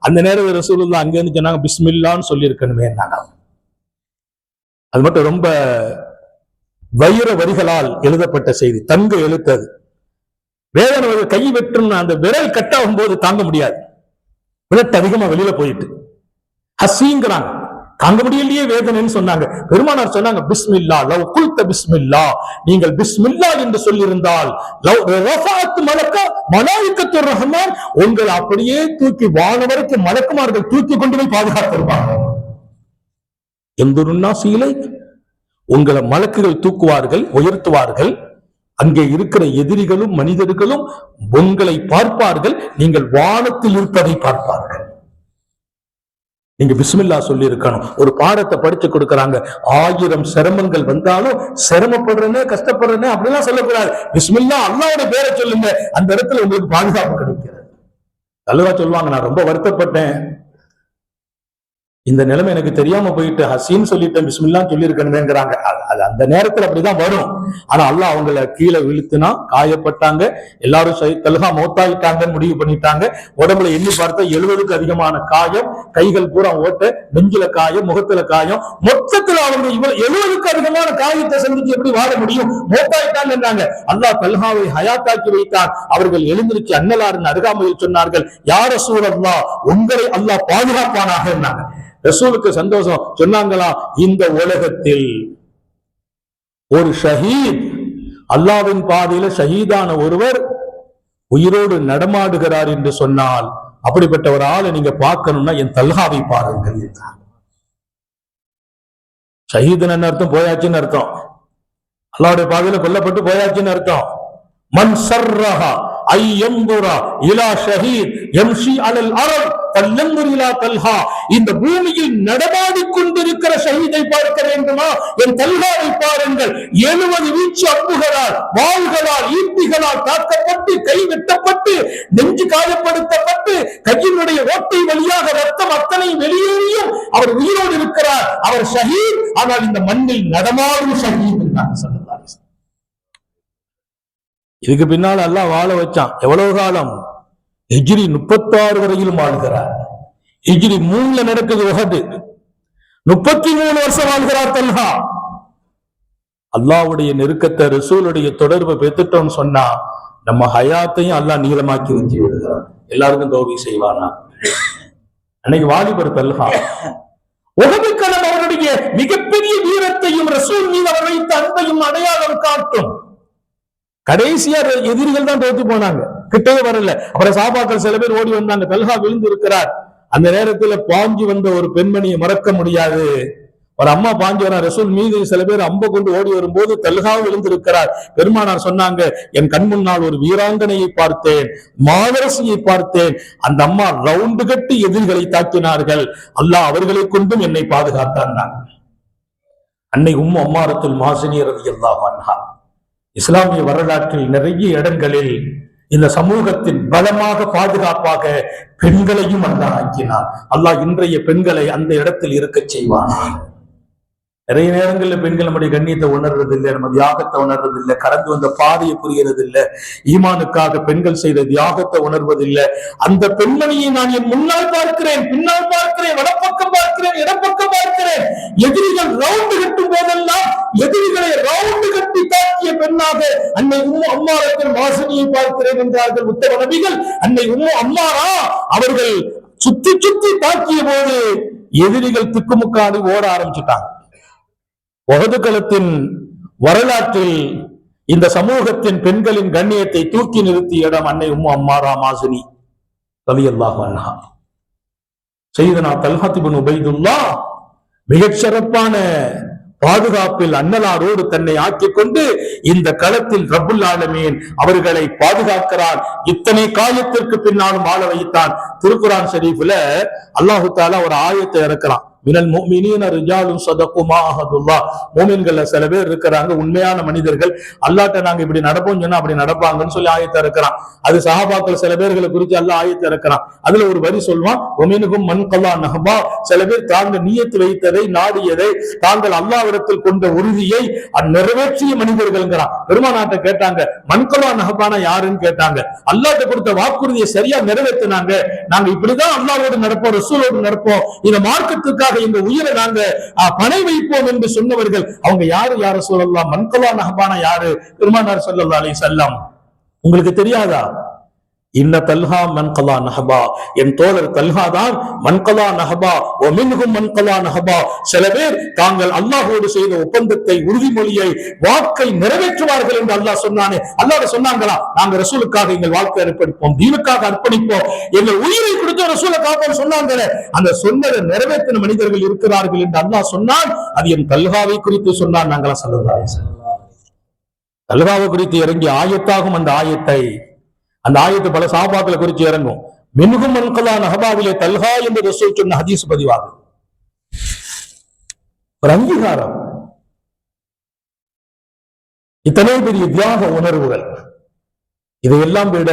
அந்த நேரம் ரசூலுல்லாஹ் அங்க இருந்து சொன்னாங்க, பிஸ்மில்லான்னு சொல்லி இருக்கணுமே. அது மட்டும் ரொம்ப வைர வரிகளால் எழுதப்பட்ட செய்தி, தங்க எழுத்தது. வேதனை கை வெட்டுன்னு அந்த விரல் கட்டாகும் போது தாங்க முடியாது, விளட்டு அதிகமா வெளியில போயிட்டு ஹஸ்ஸீங்கிறாங்க, தாங்க முடியலையே வேதனைன்னு சொன்னாங்க. பெருமானார் சொன்னாங்க, பிஸ்மில்லா லவ் குல்த பிஸ்மில்லா, நீங்கள் பிஸ்மில்லா என்று சொல்லியிருந்தால் மலாயிக்கத்துர் ரஹ்மான் உங்களை அப்படியே தூக்கி வானவரைக்கும் மலக்குமார்கள் தூக்கி கொண்டு போய் பாதுகாத்திருப்பாங்க. எந்தொருன்னா சீலை, உங்களை மலக்குகள் தூக்குவார்கள், உயர்த்துவார்கள். அங்கே இருக்கிற எதிரிகளும் மனிதர்களும் உங்களை பார்ப்பார்கள், நீங்கள் வானத்தில் இருப்பதை பார்ப்பார்கள். நீங்க பிஸ்மில்லா சொல்லி இருக்கணும். ஒரு பாடத்தை படிச்சு கொடுக்கறாங்க, 1000 சிரமங்கள் வந்தாலும் சிரமப்படுறேன்னு கஷ்டப்படுறேன்னு அப்படிலாம் சொல்லக்கூடாது. பிஸ்மில்லா அல்லாஹ்வுடைய பேரை சொல்லுங்க, அந்த இடத்துல உங்களுக்கு பாதுகாப்பு கிடைக்கிறது. அல்லவா சொல்லுவாங்க, நான் ரொம்ப வருத்தப்பட்டேன், இந்த நிலைமை எனக்கு தெரியாம போயிட்டு ஹசீன் சொல்லிட்டேன், பிஸ்மில்லா சொல்லி இருக்கணுமேங்கிறாங்க. அது அந்த நேரத்துல அப்படிதான் வரும். ஆனா அல்லாஹ் அவங்கள கீழே விழுத்துனா, காயப்பட்டாங்க, எல்லாரும் தல்ஹா மௌத்தாயிட்டாங்கன்னு முடிவு பண்ணிட்டாங்க. உடம்புல எண்ணி பார்த்தா 70க்கு அதிகமான காயம், கைகள் பூரா ஓட்ட, நெஞ்சில காயம், முகத்துல காயம், மொத்தத்துல அவங்க இவ்வளவு 70க்கு அதிகமான காயத்தை சந்திச்சு எப்படி வாழ முடியும்? மௌத்தாயிட்டாங்க. அல்லாஹ் தல்ஹாவை ஹயாத்தாக்கி வைத்தான். அவர்கள் எழுந்திருச்சு அன்னலாரின் அருகாமையில் சொன்னார்கள், யா ரசூலல்லாஹ், உங்களை அல்லாஹ் பாதுகாப்பானாக இருந்தாங்க. ரசூலுக்கு சந்தோஷம். சொன்னாங்களா, இந்த உலகத்தில் ஒரு ஷஹீத், அல்லாஹ்வின் பாதையில ஷஹீதான ஒருவர் உயிரோடு நடமாடுகிறார் என்று சொன்னால், அப்படிப்பட்ட ஒரு ஆளை நீங்க பார்க்கணும்னா என் தல்ஹாவை பாருங்கள் என்றார். ஷஹீதுன்னு அர்த்தம் போயாச்சுன்னு அர்த்தம், அல்லாஹ்வுடைய பாதையில கொல்லப்பட்டு போயாச்சுன்னு அர்த்தம். மன் சர்ரஹா ஐ யன்துரா இலா ஷஹீத் யம்ஷி அலல் அர்த் ஃபல்யன்துர் இலா தல்ஹா, இந்த பூமியில் நடமாடிக் கொண்டிருக்கிற ஷஹீதை பார்க்க வேண்டுமா, என் தல்ஹாவை பாருங்கள். 70 வீச்சு அம்புகளால், வாள்களால், ஈட்டிகளால் தாக்கப்பட்டு, கை வெட்டப்பட்டு, நெஞ்சு காயப்படுத்தப்பட்டு, கையினுடைய ஓட்டை வழியாக ரத்தம் அத்தனை வெளியேறியும் அவர் உயிரோடு இருக்கிறார். அவர் ஷஹீத், ஆனால் இந்த மண்ணில் நடமாடும் ஷஹீத் என்றார் ஸல்லல்லாஹு அலைஹி வஸல்லம். இதுக்கு பின்னால் அல்லாஹ் வாழ வச்சான். எவ்வளவு காலம்? ஹிஜ்ரி 36 வரையிலும் வாழ்கிறார். ஹிஜ்ரி 3ல நடக்குது உஹது, 33 வருஷம் வாழ்கிறார் தல்ஹா. அல்லாஹ்வுடைய நெருக்கத்தை, ரசூலுடைய தொடர்பை பெற்றுட்டோம்னு சொன்னா நம்ம ஹயாத்தையும் அல்லாஹ் நீளமாக்கி வச்சு விடுகிறார். எல்லாருக்கும் தௌபி செய்வானா? அன்னைக்கு வாலிபர் தல்ஹா. உஹது களம் அவருடைய மிகப்பெரிய வீரத்தையும் ரசூல் மீது அவர் வைத்த அன்பையும் அடையாளம் காட்டும். கடைசியா எதிரிகள் தான் தோத்து போனாங்க, கிட்டவே வரல. அப்புறம் சஹாபாக்கள் சில பேர் ஓடி வந்தாங்க, தல்ஹா விழுந்து இருக்கிறார். அந்த நேரத்துல பாஞ்சு வந்த ஒரு பெண்மணியை மறக்க முடியாது. ஒரு அம்மா பாஞ்சு வரா ரசூல் மீது சில பேர் அம்ப கொண்டு ஓடி வரும்போது தல்ஹாவும் விழுந்திருக்கிறார். பெருமானார் சொன்னாங்க, என் கண் முன்னால் ஒரு வீராங்கனையை பார்த்தேன், மாதரசியை பார்த்தேன். அந்த அம்மா ரவுண்டு கட்டி எதிரிகளை தாக்கினார்கள், அல்லாஹ் அவர்களை கொண்டும் என்னை பாதுகாத்தான். அன்னை உம்மு அம்மாரத்துல் மாசினி ரலியல்லாஹு அன்ஹா இஸ்லாமிய வரலாற்றில் நிறைய இடங்களில் இந்த சமூகத்தின் பலமாக பாதுகாப்பாக பெண்களையும் அல்லாஹ் ஆக்கினார். அல்லாஹ் இன்றைய பெண்களை அந்த இடத்தில் இருக்க செய்வான். நிறைய நேரங்களில் பெண்கள் நம்முடைய கண்ணியத்தை உணர்றது இல்லை, நம்ம தியாகத்தை உணர்றது இல்லை, கடந்து வந்த பாதையை புரிகிறது இல்லை, ஈமானுக்காக பெண்கள் செய்த தியாகத்தை உணர்வதில்லை. அந்த பெண்மணியை நான் என் முன்னால் பார்க்கிறேன், பின்னால் பார்க்கிறேன், வடப்பக்கம் பார்க்கிறேன், இடப்பக்கம் பார்க்கிறேன். எதிரிகள் ரவுண்டு கட்டும் போதெல்லாம் எதிரிகளை ரவுண்டு கட்டி தாக்கிய பெண்ணாக அன்னை உம்மு அம்மாரத்தின் வாசனையை பார்க்கிறேன் என்றார்கள் உத்தம நபிகள். அன்னை உம்மு அம்மாரா அவர்கள் சுத்தி சுத்தி தாக்கிய போது எதிரிகள் திக்குமுக்காடி ஓட ஆரம்பிச்சுட்டாங்க. உஹது களத்தின் வரலாற்றில் இந்த சமூகத்தின் பெண்களின் கண்ணியத்தை தூக்கி நிறுத்திய இடம் அன்னை உம்மு அம்மாரா மாசினி ரலியல்லாஹு அன்ஹா. சையதுனா தல்ஹா இப்னு உபைதுல்லாஹ் மிகச் சிறப்பான பாதுகாப்பில் அன்னலாரோடு தன்னை ஆக்கிக் கொண்டு இந்த களத்தில் ரப்புல் ஆலமீன் அவர்களை பாதுகாக்கிறார். இத்தனை காலத்திற்கு பின்னாலும் வாழ வைத்தான். திருக்குர்ஆன் ஷரீஃப்ல அல்லாஹு தஆலா ஒரு ஆயத்தை இறக்குறான். மினல் முஃமினீன ரிஜாலுன் ஸதகு மா அஹதுல்லாஹ். முஃமின்கள்ல சில பேர் இருக்கிறாங்க, உண்மையான மனிதர்கள், அல்லாஹ்ட்ட நாங்க இப்படி நடப்போம் சொன்னா அப்படி நடப்பாங்கன்னு சொல்லி ஆயத்தை இறக்குறான். அது சஹாபாக்கள் சில பேர்களை குறித்து அல்லாஹ் ஆயத்தை இறக்குறான். அதுல ஒரு வரி சொல்வான், வமின்ஹும் மன் கலா நஹபா. சில பேர் தாங்கள் நியத்து வைத்ததை, நாடியதை, தாங்கள் அல்லாஹ்விடத்தில் கொண்ட உறுதியை நிறைவேற்றிய மனிதர்கள்ங்கிறான். பெருமானாட்ட கேட்டாங்க, மன் கலா நஹபானா யாருன்னு கேட்டாங்க. அல்லாஹ்ட்ட கொடுத்த வாக்குறுதியை சரியா நிறைவேற்றினாங்க. நாங்க இப்படிதான் அல்லாஹ்வோடு நடப்போம், ரசூலோடு நடப்போம், இந்த மார்க்கத்துக்காக எங்க உயிரை நாங்க பணை வைப்போம் என்று சொன்னவர்கள் அவங்க யாரு? யார சொல்லலாம்? மன் கலா நஹபானா யாரு? பெருமானார் ஸல்லல்லாஹு அலைஹி வஸல்லம். உங்களுக்கு தெரியாதா? இன்ன தல்ஹா மன் கலா நஹபா. என் தோழர் தல்ஹா தான் மன் கலா நஹபா. வ மின்ஹும் மன் கலா நஹபா. சில பேர் தாங்கள் அல்லாஹ்வோடு செய்த ஒப்பந்தத்தை, உறுதிமொழியை, வாக்கை நிறைவேற்றுவார்கள் என்று அல்லாஹ் சொன்னானே. அல்லாஹ் சொன்னாங்களா, நாங்க ரசூலுக்காக எங்கள் வாழ்க்கை அர்ப்பணிப்போம், தீனுக்காக அர்ப்பணிப்போம், எங்கள் உயிரை கொடுத்து ரசூலை காப்போம் சொன்னாங்களே. அந்த சொன்னதை நிறைவேற்றின மனிதர்கள் இருக்கிறார்கள் என்று அல்லாஹ் சொன்னான். அது என் தல்ஹாவை குறித்து சொன்னான். நாங்களா ஸல்லல்லாஹு அலைஹி வஸல்லம் தல்ஹாவை குறித்து இறங்கிய ஆயத்தாகும் அந்த ஆயத்தை. அந்த ஆயத்து பல சஹாபாக்களை குறித்து இறங்கும். மின்ஹும் மன் கலா நஹபாவிலே தல்ஹா என்று ரசூல் சொன்ன ஹதீஸ் பதிவாகும். ஒரு அங்கீகாரம். இத்தனை பெரிய தியாக உணர்வுகள், இதையெல்லாம் விட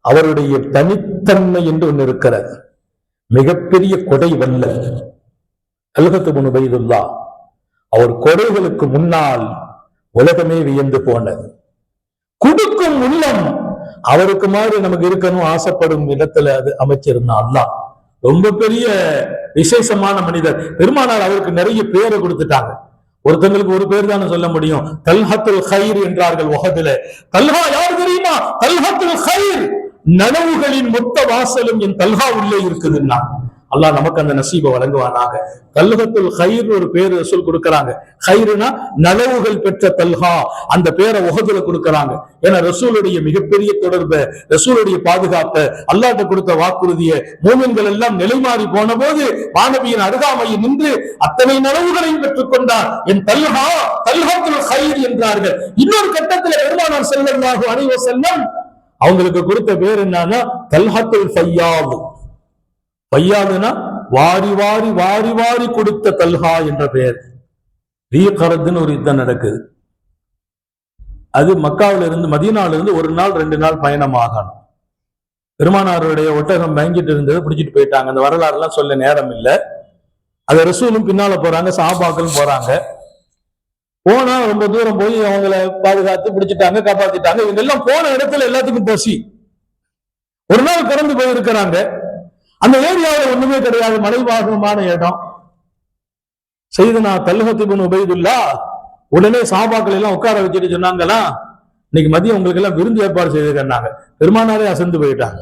அவருடைய தனித்தன்மை என்று ஒன்று இருக்கிறது. மிகப்பெரிய கொடை வல்லல் தல்ஹா இப்னு உபைதுல்லாஹ். அவர் கொடைகளுக்கு முன்னால் உலகமே வியந்து போனது. கொடுக்கும் உள்ளம் அவருக்கு மாதிரி நமக்கு இருக்கணும் ஆசைப்படும் இடத்துல அது அமைச்சிருந்தா அல்லாஹ். ரொம்ப பெரிய விசேஷமான மனிதர். பெருமானார் அவருக்கு நிறைய பேரை கொடுத்துட்டாங்க. ஒருத்தங்களுக்கு ஒரு பேர் தானே சொல்ல முடியும். தல்ஹத்துல் கைர் என்றார்கள் உஹதுல. தல்ஹா யார் தெரியுமா? தல்ஹத்துல் கைர். நனவுகளின் மொத்த வாசலும் என் தல்ஹா உள்ளே இருக்குதுன்னா அல்லாஹ் நமக்கு அந்த நசீபை வழங்குவானாக. தல்ஹத்துல் கைர் ஒரு பேர் ரசூல் கொடுக்கறாங்க. கைர்னா நனவுகள் பெற்ற தல்ஹா, அந்த பேரை உஹதுல கொடுக்கறாங்க. ஏன்னா ரசூலுடைய மிகப்பெரிய தொடர்பு, ரசூலுடைய பாதுகாப்பு, அல்லாஹ்ட்ட கொடுத்த வாக்குறுதியை மூமின்கள் எல்லாம் நிலைமாறி போன போது வானபியின் அருகாமையில் நின்று அத்தனை நனவுகளையும் பெற்றுக் கொண்டார். என் தல்ஹா தல்ஹத்துல் கைர் என்றார்கள். இன்னொரு கட்டத்தில் பெருமானார் ஸல்லல்லாஹு அலைஹி வஸல்லம் அவங்களுக்கு கொடுத்த பேர் என்னன்னா தல்ஹத்துல் ஃபையாத். பையாதுனா வாரி வாரி வாரி வாரி கொடுத்த தல்ஹா என்ற பெயர். ரீகரதுன்னு ஒரு யுத்தம் நடக்குது. அது மக்காவில இருந்து மதீனாவில இருந்து 1 நாள் 2 நாள் பயணம் ஆகணும். பெருமானாருடைய ஒட்டகம் வாங்கிட்டு இருந்தது, பிடிச்சிட்டு போயிட்டாங்க. அந்த வரலாறு எல்லாம் சொல்ல நேரம் இல்லை. அது ரசூலும் பின்னால போறாங்க, சஹாபாக்களும் போறாங்க. போனா ரொம்ப தூரம் போய் அவங்களை பாதுகாத்து பிடிச்சிட்டாங்க, காப்பாத்திட்டாங்க. இவங்க எல்லாம் போன இடத்துல எல்லாத்துக்கும் பசி. ஒரு நாள் கடந்து போயிருக்கிறாங்க. அந்த ஏரியாவில் ஒண்ணுமே கிடையாது, மலைவாகமான இடம். சையதுனா தல்ஹா இப்னு உபைதுல்லாஹ் உடனே சஹாபாக்கள் எல்லாம் உட்கார வச்சுட்டு சொன்னாங்களா, இன்னைக்கு மதியம் உங்களுக்கு எல்லாம் விருந்து ஏற்பாடு செய்திருக்காங்க. பெருமானாரே அசந்து போயிட்டாங்க.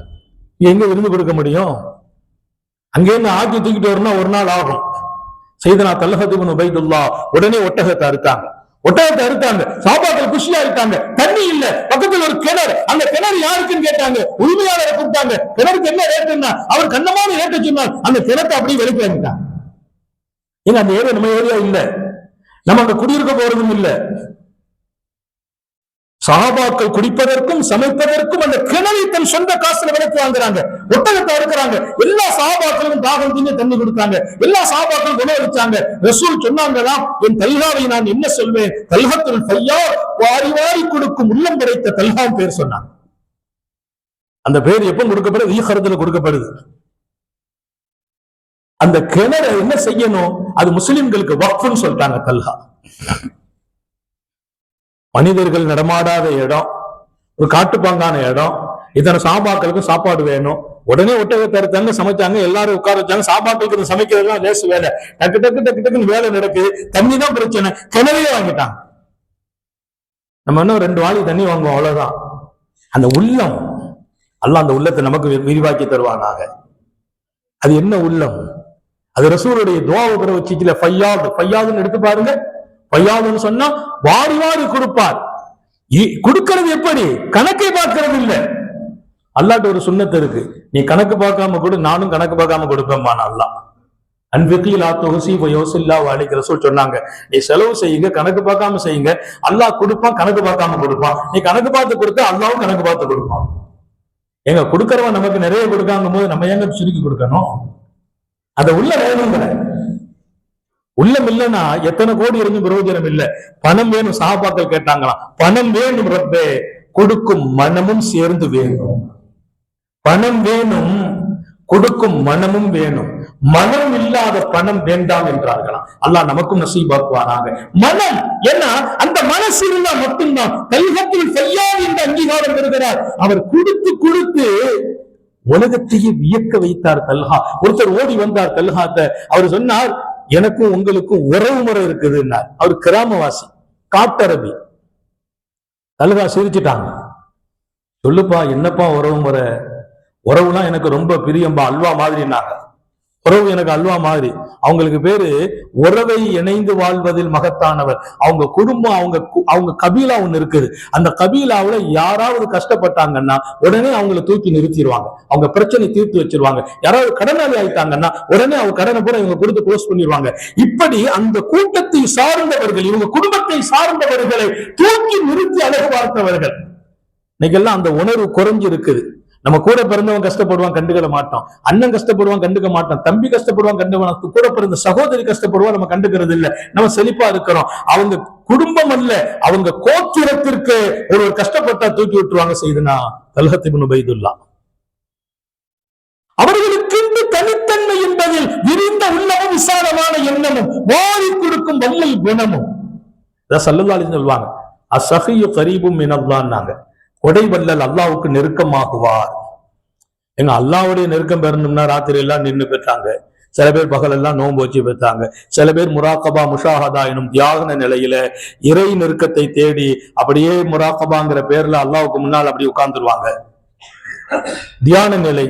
எங்க விருந்து கொடுக்க முடியும்? அங்கே இருந்து ஆக்கி தூக்கிட்டு வரணும், 1 நாள் ஆகும். சையதுனா தல்ஹா இப்னு உபைதுல்லாஹ் உடனே ஒட்டகத்தை அறுத்தாங்க. சஹாபாக்கள் குஷியா இருக்காங்க. தண்ணி இல்ல, பக்கத்துல ஒரு கிணறு. அந்த கிணறு யாருக்குன்னு கேட்டாங்க. உரிமையாளரை கூப்பிட்டாங்க. கிணறுக்கு என்ன ரேட்டுன்னா அவர் கண்ணமான ரேட்டு சொன்னார். அந்த கிணத்தை அப்படியே வெளிக்கிட்டாங்க. ஏங்க அந்த ஏரியா நம்ம ஏரியா இல்ல, நம்ம அங்க குடியிருக்க போறதும் இல்ல. சஹாபாக்கள் குடிப்பதற்கும் சமைப்பதற்கும் அந்த கிணறை தன் சொந்த காசுல விலைக்கு வாங்குறாங்க, ஒட்டகத்தை அறுக்கிறாங்க. எல்லா சஹாபாக்களும் தாகம் தீங்க தண்ணி கொடுத்தாங்க, எல்லா சஹாபாக்களும் உணவளிச்சாங்க. ரசூல் சொன்னாங்களாம், என் தல்ஹாவை நான் என்ன சொல்வேன், தல்ஹத்துல் ஃபய்யார், வாரி வாரி கொடுக்கும் உள்ளம் படைத்த தல்ஹான் பேர் சொன்னாங்க. அந்த பேர் எப்ப கொடுக்கப்படுது? ஈஹரத்துல கொடுக்கப்படுது. அந்த கிணறை என்ன செய்யணும், அது முஸ்லிம்களுக்கு வக்ஃப்னு சொல்லிட்டாங்க. தல்ஹா மனிதர்கள் நடமாடாத இடம், ஒரு காட்டுப்பாங்கான இடம். இத்தனை சாபாக்களுக்கு சாப்பாடு வேணும். உடனே ஒட்டகத்தை அறுத்தாங்க, சமைச்சாங்க, எல்லாரும் உட்கார வச்சாங்க. சாப்பாட்டுக்கு சமைக்கிறதுலாம் லேசு வேலை, டக்கு டக்கு டக்கு டக்குன்னு வேலை நடக்குது. தண்ணி தான் பிரச்சனை, கிணறையே வாங்கிட்டாங்க. நம்ம இன்னும் 2 வாளி தண்ணி வாங்குவோம், அவ்வளவுதான். அந்த உள்ளம், அல்லாஹ் அந்த உள்ளத்தை நமக்கு விரிவாக்கி தருவானாக. அது என்ன உள்ளம்? அது ரசூலுடைய துஆவை பெற வச்சுக்கல. ஃபையாதுன்னு எடுத்து பாருங்க. ஃபையாதுன்னு சொன்னா வாரி வாரி கொடுப்பார். கொடுக்கிறது எப்படி? கணக்கை பார்க்கறது இல்ல. அல்லாஹ்ட்ட ஒரு சுன்னத்து இருக்கு, நீ கணக்கு பார்க்காம கொடு, நானும் கணக்கு பார்க்காம கொடுப்பேன். அல்லாஹ் அன்பிகிலா தொகுசி யோசில்லா வாலிக்கு ரசூல் சொன்னாங்க, நீ செலவு செய்யுங்க, கணக்கு பார்க்காம செய்யுங்க, அல்லாஹ் கொடுப்பான், கணக்கு பார்க்காம கொடுப்பான். நீ கணக்கு பார்த்து கொடுத்தா அல்லாஹ்வும் கணக்கு பார்த்து கொடுப்பான். எங்க கொடுக்கறவன் நமக்கு நிறைய கொடுக்காங்க போது நம்ம ஏங்க சுருக்கி கொடுக்கணும்? அத உள்ள வேணுங்கிற உள்ளம் இல்லைன்னா எத்தனை கோடி இருந்தும் பிரயோஜனம் இல்லை. பணம் வேணும், சஹாபாக்கள் கேட்டாங்களாம், பணம் வேணும் ரப்பே, கொடுக்கும் மனமும் சேர்ந்து வேணும். பணம் வேணும், கொடுக்கும் மனமும் வேணும். மனம் இல்லாத பணம் வேண்டாம் என்றார்களாம். அல்லாஹ் நமக்கும் நசீபாக்குவானாக. மனம், ஏன்னா அந்த மனசு இருந்தா மட்டும்தான் தல்ஹத்துல் ஃபய்யார் என்ற அங்கீகாரம் பெறுகிறார். அவர் கொடுத்து கொடுத்து உலகத்தையே வியக்க வைத்தார் தல்ஹா. ஒருத்தர் ஓடி வந்தார் தல்ஹாத்த, அவர் சொன்னார், எனக்கும் உங்களுக்கும் உறவு முறை இருக்குதுன்னார். அவர் கிராமவாசி, காட்டரபி. தல்ஹா சிரிச்சுட்டாங்க. சொல்லுப்பா, என்னப்பா உறவு முறை? உறவுனா எனக்கு ரொம்ப பிரியம்பா, அல்வா மாதிரினாங்க. உறவு எனக்கு அல்வா மாதிரி. அவங்களுக்கு பேரு உறவை இணைந்து வாழ்வதில் மகத்தானவர். அவங்க குடும்பம், அவங்க கபீலா ஒண்ணு இருக்குது. அந்த கபீலாவுல யாராவது கஷ்டப்பட்டாங்கன்னா உடனே அவங்களை தூக்கி நிறுத்திடுவாங்க, அவங்க பிரச்சனை தீர்த்து வச்சிருவாங்க. யாராவது கடனாளி ஆயிட்டாங்கன்னா உடனே அவங்க கடனை பூரா இவங்க கொடுத்து க்ளோஸ் பண்ணிடுவாங்க. இப்படி அந்த கூட்டத்தை சார்ந்தவர்கள், இவங்க குடும்பத்தை சார்ந்தவர்களை தூக்கி நிறுத்தி அழகு பார்த்தவர்கள். இன்னைக்கு எல்லாம் அந்த உணர்வு குறைஞ்சு இருக்குது. நம்ம கூட பிறந்தவன் கஷ்டப்படுவான், கண்டுக்க மாட்டோம். அண்ணன் கஷ்டப்படுவான், கண்டுக்க மாட்டோம். தம்பி கஷ்டப்படுவான், கண்டுக்க. கூட பிறந்த சகோதரி கஷ்டப்படுவான், நம்ம கண்டுக்கிறது இல்லை. நம்ம செழிப்பா இருக்கிறோம். அவங்க குடும்பம் அல்ல, அவங்க கோத்திரத்திற்கு ஒருவர் கஷ்டப்பட்டா தூக்கி விட்டுருவாங்க. செய்தனா தல்ஹத் இப்னு உபைதுல்லாஹ். அவர்களுக்கு தனித்தன்மை என்பதில் விரிந்த உள்ளமும் விசாலமான எண்ணமும் வாரி கொடுக்கும் வல்லல் குணமும். ஸல்லல்லாஹு அலைஹி சொல்வாங்க, அஸ்ஸஹியு கரீபும் மினல்லாஹ்னாங்க. கொடை வல்லல் அல்லாஹ்வுக்கு நெருக்கமாகுவார். எங்க அல்லாஹ்வுடைய நெருக்கம் பெறணும்னா ராத்திரி எல்லாம் நின்று பெற்றாங்க. சில பேர் பகல் எல்லாம் நோன்பு வச்சு பெற்றாங்க. சில பேர் முராகபா முஷாஹதா எனும் தியான நிலையில இறை நெருக்கத்தை தேடி அப்படியே முராகபாங்கிற பேர்ல அல்லாஹ்வுக்கு முன்னால் அப்படி உட்கார்ந்துருவாங்க. தியான நிலை,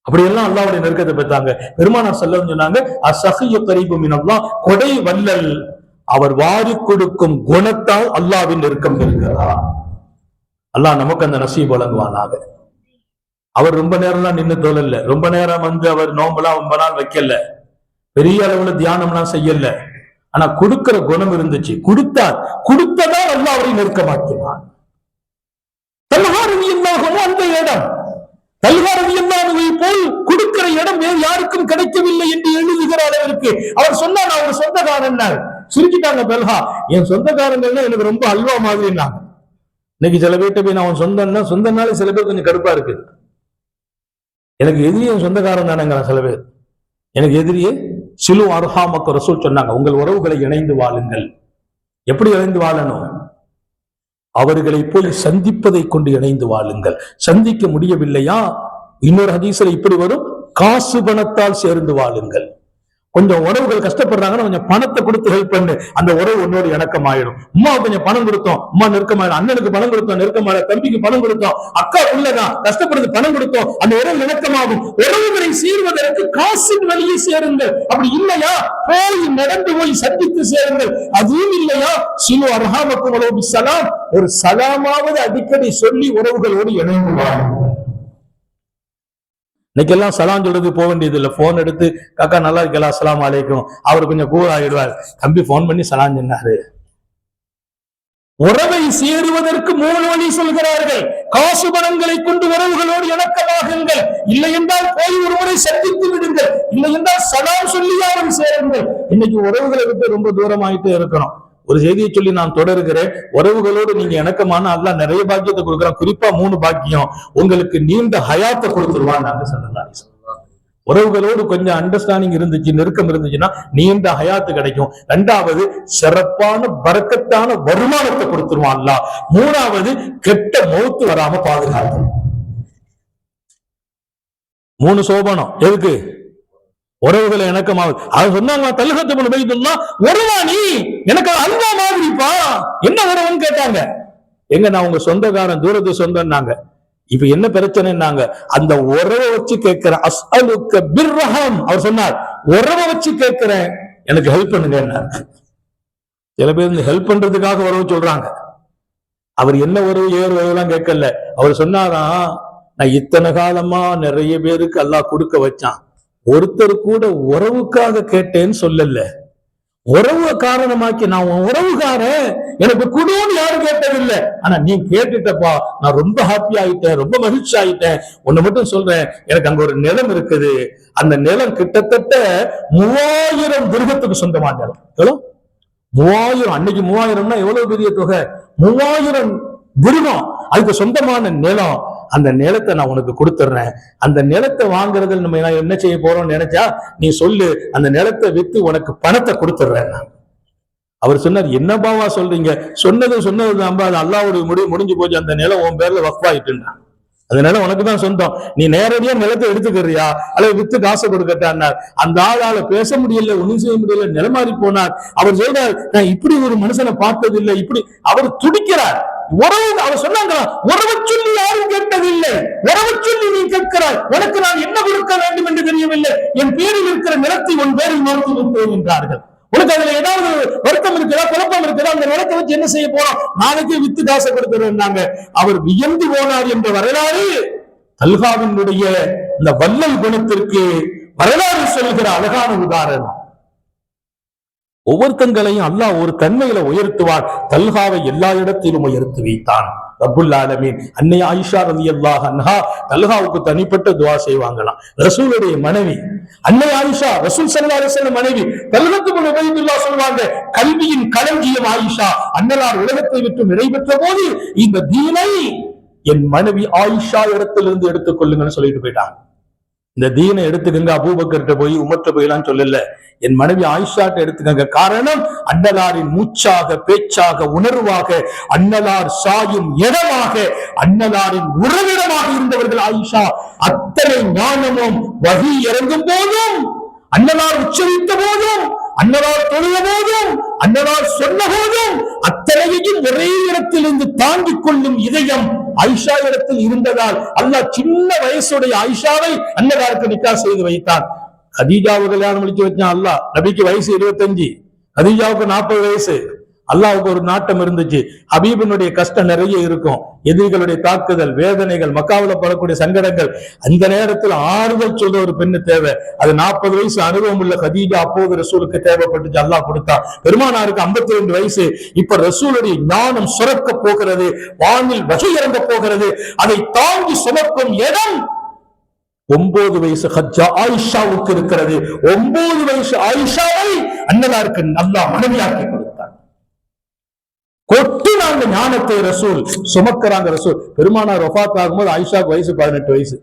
அப்படியெல்லாம் அல்லாஹ்வுடைய நெருக்கத்தை பெற்றாங்க. பெருமானார் ஸல்லல்லாஹு அலைஹி சொன்னாங்க, அஸ்ஸஹியு கரீபு மினல்லாஹ், கொடை வல்லல் அவர் வாரி கொடுக்கும் குணத்தால் அல்லாஹ்வின் நெருக்கம் பெறுகிறார். அல்லாஹ் நமக்கு அந்த நசீப் வழங்குவானாக. அவர் ரொம்ப நேரம்லாம் நின்று தோழல்ல, ரொம்ப நேரம் அவர் நோம்பெல்லாம் ரொம்ப நாள் வைக்கல, பெரிய அளவுல தியானம்லாம் செய்யல. ஆனா கொடுக்கிற குணம் இருந்துச்சு. கொடுத்தார், கொடுத்ததால் அல்லாஹ் அவரை நெருக்கமாக்கினான். தல்ஹா ரலியல்லாஹு அன்ஹு அந்த இடம், தல்ஹா ரலியல்லாஹு அன்ஹு போல் கொடுக்கிற இடம் வேறு யாருக்கும் கிடைக்கவில்லை என்று எழுதுகிற அளவிற்கு அவர் சொன்னார், நான் ஒரு சொந்தக்காரன். சுருக்கிட்டாங்க தல்ஹா, என் சொந்தக்காரங்கள்லாம் எனக்கு ரொம்ப அல்வா மாதிரினாங்க. இன்னைக்கு சில பேர்ட்ட போய் நான் சொந்தம்னா, சொந்தனாலே சில பேர் கொஞ்சம் கடுப்பா இருக்கு. எனக்கு எதிரியே சொந்தக்காரன் தானேங்கிறான் சில பேர். எனக்கு எதிரியே சிலு அர்ஹாமக்கு ரசூல் சொன்னாங்க, உங்கள் உறவுகளை இணைந்து வாழுங்கள். எப்படி இணைந்து வாழணும்? அவர்களை போய் சந்திப்பதை கொண்டு இணைந்து வாழுங்கள். சந்திக்க முடியவில்லையா, இன்னொரு ஹதீஸ்ல இப்படி வரும், காசு பணத்தால் சேர்ந்து வாழுங்கள். கொஞ்சம் உறவுகள் கஷ்டப்படுறாங்கன்னா கொஞ்சம் பணத்தை கொடுத்து ஹெல்ப் பண்ணு, அந்த உறவு உன்னோடு இணக்கமாயிடும். அம்மா கொஞ்சம் பணம் கொடுத்தோம், அம்மா நெருக்கமாயிடும். அண்ணனுக்கு பணம் கொடுத்தோம், நெருக்கமாயிடும். தம்பிக்கு பணம் கொடுத்தோம், அக்கா உள்ளதான் கஷ்டப்படுறது, பணம் கொடுத்தோம், அந்த உறவு இணக்கமாகும். உறவுகளை சீர்வதற்கு காசின் வழியை சேருங்கள். அப்படி இல்லையா, போய் நடந்து போய் சந்தித்து சேருங்கள். அதுவும் இல்லையா, சிலு அர்ஹாமக்கும் வலவு சலாம், ஒரு சலாமாவது அடிக்கடி சொல்லி உறவுகளோடு இணைந்து வாழுங்கள். இன்னைக்கெல்லாம் சலாம் சொல்றது போக வேண்டியது இல்லை. போன் எடுத்து காக்கா நல்லா இருக்கலாம், அஸ்ஸலாமு அலைக்கும், அவர் கொஞ்சம் கூல் ஆகிடுவார். தம்பி போன் பண்ணி சலாம் சொன்னாரு. உறவை சேருவதற்கு 3 வழி சொல்கிறார்கள். காசு பணங்களை கொண்டு உறவுகளோடு இணக்கமாகுங்கள், இல்லை என்றால் போய் ஒரு முறை சந்தித்து விடுங்கள், இல்லை என்றால் சலாம் சொல்லியாவது சேருங்கள். இன்னைக்கு உறவுகளை விட்டு ரொம்ப தூரமாயிட்டே இருக்கிறோம். ஒரு செய்தியை சொல்லி நான் தொடர்கிறேன். உறவுகளோடு நீங்க இணக்கமான அல்லாஹ் நிறைய பாக்கியத்தை கொடுக்குறான். குறிப்பா 3 பாக்கியம். உங்களுக்கு நீண்ட ஹயாத்தை கொடுத்துருவான். நாங்க சொல்லலாம், உறவுகளோடு கொஞ்சம் அண்டர்ஸ்டாண்டிங் இருந்துச்சு, நெருக்கம் இருந்துச்சுன்னா நீண்ட ஹயாத்து கிடைக்கும். 2வது சிறப்பான பரக்கத்தான வருமானத்தை கொடுத்துருவான் அல்லாஹ். 3வது கெட்ட மௌத்து வராம பாதுகாத்து. 3 சோபனம் எதுக்கு? உறவுகளை இணக்கமாவது. அது சொன்னாங்க தல்ஹத் இப்னு உபைதுல்லாஹ், உறவா நீ எனக்கு அல்வா மாதிரிப்பா. என்ன உறவுன்னு கேட்டாங்க. எங்க நான் உங்க சொந்தக்காரன், தூரத்து சொந்தம்னாங்க. இப்ப என்ன பிரச்சனைன்னாங்க, அந்த உறவை வச்சு கேட்கிறேன். அஸ்அலுக்க பிர்ரஹம், அவர் சொன்னார் உறவை வச்சு கேட்கிறேன், எனக்கு ஹெல்ப் பண்ணுங்க. சில பேர் இந்த ஹெல்ப் பண்றதுக்காக உறவு சொல்றாங்க. அவர் என்ன உறவு ஏறு உறவுலாம் கேட்கல. அவர் சொன்னாராம், நான் இத்தனை காலமா நிறைய பேருக்கு அல்லாஹ் கொடுக்க வச்சான், ஒருத்தர் கூட உறவுக்காக கேட்டேன்னு சொல்லல. உறவு காரணமாக்கி நான் உறவுக்காரன், எனக்கு குடுன்னு யாரும் கேட்டதில்லை. ஆனா நீ கேட்டுட்டப்பா, நான் ரொம்ப ஹாப்பி ஆயிட்டேன், ரொம்ப மகிழ்ச்சி ஆயிட்டேன். ஒண்ணு மட்டும் சொல்றேன், எனக்கு அங்க ஒரு நிலம் இருக்குது. அந்த நிலம் கிட்டத்தட்ட 3000 திருகத்துக்கு சொந்தமான நிலம். எவ்வளவு? 3000. அன்னைக்கு 3000னா எவ்வளவு பெரிய தொகை? 3000 திருகம் அதுக்கு சொந்தமான நிலம். அந்த நிலத்தை நான் உனக்கு கொடுத்துடுறேன். அந்த நிலத்தை வாங்குறதுல நம்ம என்ன செய்ய போறோம்னு நினைச்சா நீ சொல்லு, அந்த நிலத்தை வித்து உனக்கு பணத்தை கொடுத்துடுறேன். அவர் சொன்னார், என்ன பாவா சொல்றீங்க? சொன்னது நம்ப, அது அல்லாஹ்வுடைய முடிஞ்சு போச்சு. அந்த நிலம் உன் பேர்ல வக்ஃபாயிட்டுன்னா, அந்த நிலம் உனக்கு தான் சொந்தம். நீ நேரடியா நிலத்தை எடுத்துக்கிறியா அல்லது வித்து காசை கொடுக்கட்டான்னார். அந்த ஆளால பேச முடியல, ஒண்ணும் செய்ய முடியல, நிலமாறி போனார். அவர் சொல்றார், நான் இப்படி ஒரு மனுஷனை பார்த்ததில்லை. இப்படி அவர் துடிக்கிறார். உறவு, அவர் சொன்னாங்க, உறவு சொல்லி யாரும் கேட்டதில்லை, உறவு சொல்லி நீ கேட்கிறாய், உனக்கு நான் என்ன கொடுக்க வேண்டும் என்று தெரியவில்லை, என் பேரில் இருக்கிற நிலத்தை உன் பேரில் மாற்றி விட்டேன் என்றார்கள். உனக்கு அதுல ஏதாவது வருத்தம் இருக்குதா, குழப்பம் இருக்குதா? அந்த நிலத்தை வச்சு என்ன செய்ய போறோம்? நாளைக்கே வித்து காசை கொடுத்துருந்தாங்க. அவர் வியந்து போனார் என்ற வரலாறு தல்ஹாவினுடைய இந்த வல்லல் குணத்திற்கு வரலாறு சொல்கிற அழகான உதாரணம். ஒவ்வொருத்தங்களையும் அல்லாஹ் ஒரு தன்மையில உயர்த்துவார். தல்ஹாவை எல்லா இடத்திலும் உயர்த்தி வைத்தான் ரப்புல் ஆலமீன். அன்னை ஆயிஷா ரலியல்லாஹு அன்ஹா தல்ஹாவுக்கு தனிப்பட்ட துஆ செய்வாங்களாம். ரசூலுடைய மனைவி அன்னை ஆயிஷா, ரசூல் ஸல்லல்லாஹு அலைஹி வஸல்லம் மனைவி. தல்ஹத் இப்னு உபைதுல்லாஹ் சொல்வாங்க, கல்வியின் களஞ்சியம் ஆயிஷா. அன்னலார் உலகத்தை விட்டு நிறைவேற்ற போது இந்த தீனை என் மனைவி ஆயிஷா இடத்திலிருந்து எடுத்துக் கொள்ளுங்கன்னு சொல்லிட்டு போயிட்டாங்க. இந்த தீனை எடுத்துக்கங்க, அபூபக்கர்கிட்ட போய் உமர்ட்ட போயெல்லாம் சொல்லல, என் மனைவி ஆயிஷாட்ட எடுத்துக்கங்க. காரணம், அன்னலாரின் மூச்சாக, பேச்சாக, உணர்வாக, அன்னலார் சாயும் இடமாக, அன்னலாரின் உறவிடமாக இருந்தவர்கள் ஆயிஷா. அத்தனை ஞானமும் வகி இறங்கும் போதும், அன்னலார் உச்சரித்த போதும், அன்னலார் தொழுத போதும், அன்னலார் சொன்ன போதும், அத்தனையையும் ஒரே இடத்தில் இருந்து தாங்கிக் கொள்ளும் இதயம் ஆயிஷா இடத்தில் இருந்ததால் அல்லாஹ் சின்ன வயசுடைய ஆயிஷாவை அன்னலாருக்கு நிக்கா செய்து வைத்தான். கதீஜாவை கல்யாணம் முடிச்சு வச்சான் அல்லாஹ். நபிக்கு வயசு 25, கதீஜாவுக்கு 40 வயசு. அல்லாஹ்வுக்கு ஒரு நாட்டம் இருந்துச்சு. ஹபீபினுடைய கஷ்டம் நிறைய இருக்கும், எதிரிகளுடைய தாக்குதல், வேதனைகள், மக்காவுல படக்கூடிய சங்கடங்கள். அந்த நேரத்தில் ஆறுதல் சொல்ற ஒரு பெண்ணு தேவை. அது 40 வயசு அனுபவம் உள்ள கதீஜா அப்போது ரசூலுக்கு தேவைப்பட்டுச்சு, அல்லாஹ் கொடுத்தான். பெருமானாருக்கு 52 வயசு. இப்ப ரசூலுடைய ஞானம் சுரக்க போகிறது, வானில் வகை இறங்க போகிறது. அதை தாங்கி சுமக்கும் இடம் 9 வயசு ஹஜ்ஜா ஆயிஷாவுக்கு இருக்கிறது. 9 வயசு ஆயிஷாவை அன்னலாருக்கு அல்லாஹ் மனைவியாக்கி கொடுத்தார். கொட்டினாங்க ஞானத்தை ரசூல், சுமக்கிறாங்க ரசூல். பெருமானார் வஃபாத் ஆகும்போது ஆயிஷாவுக்கு வயசு 18 வயசு.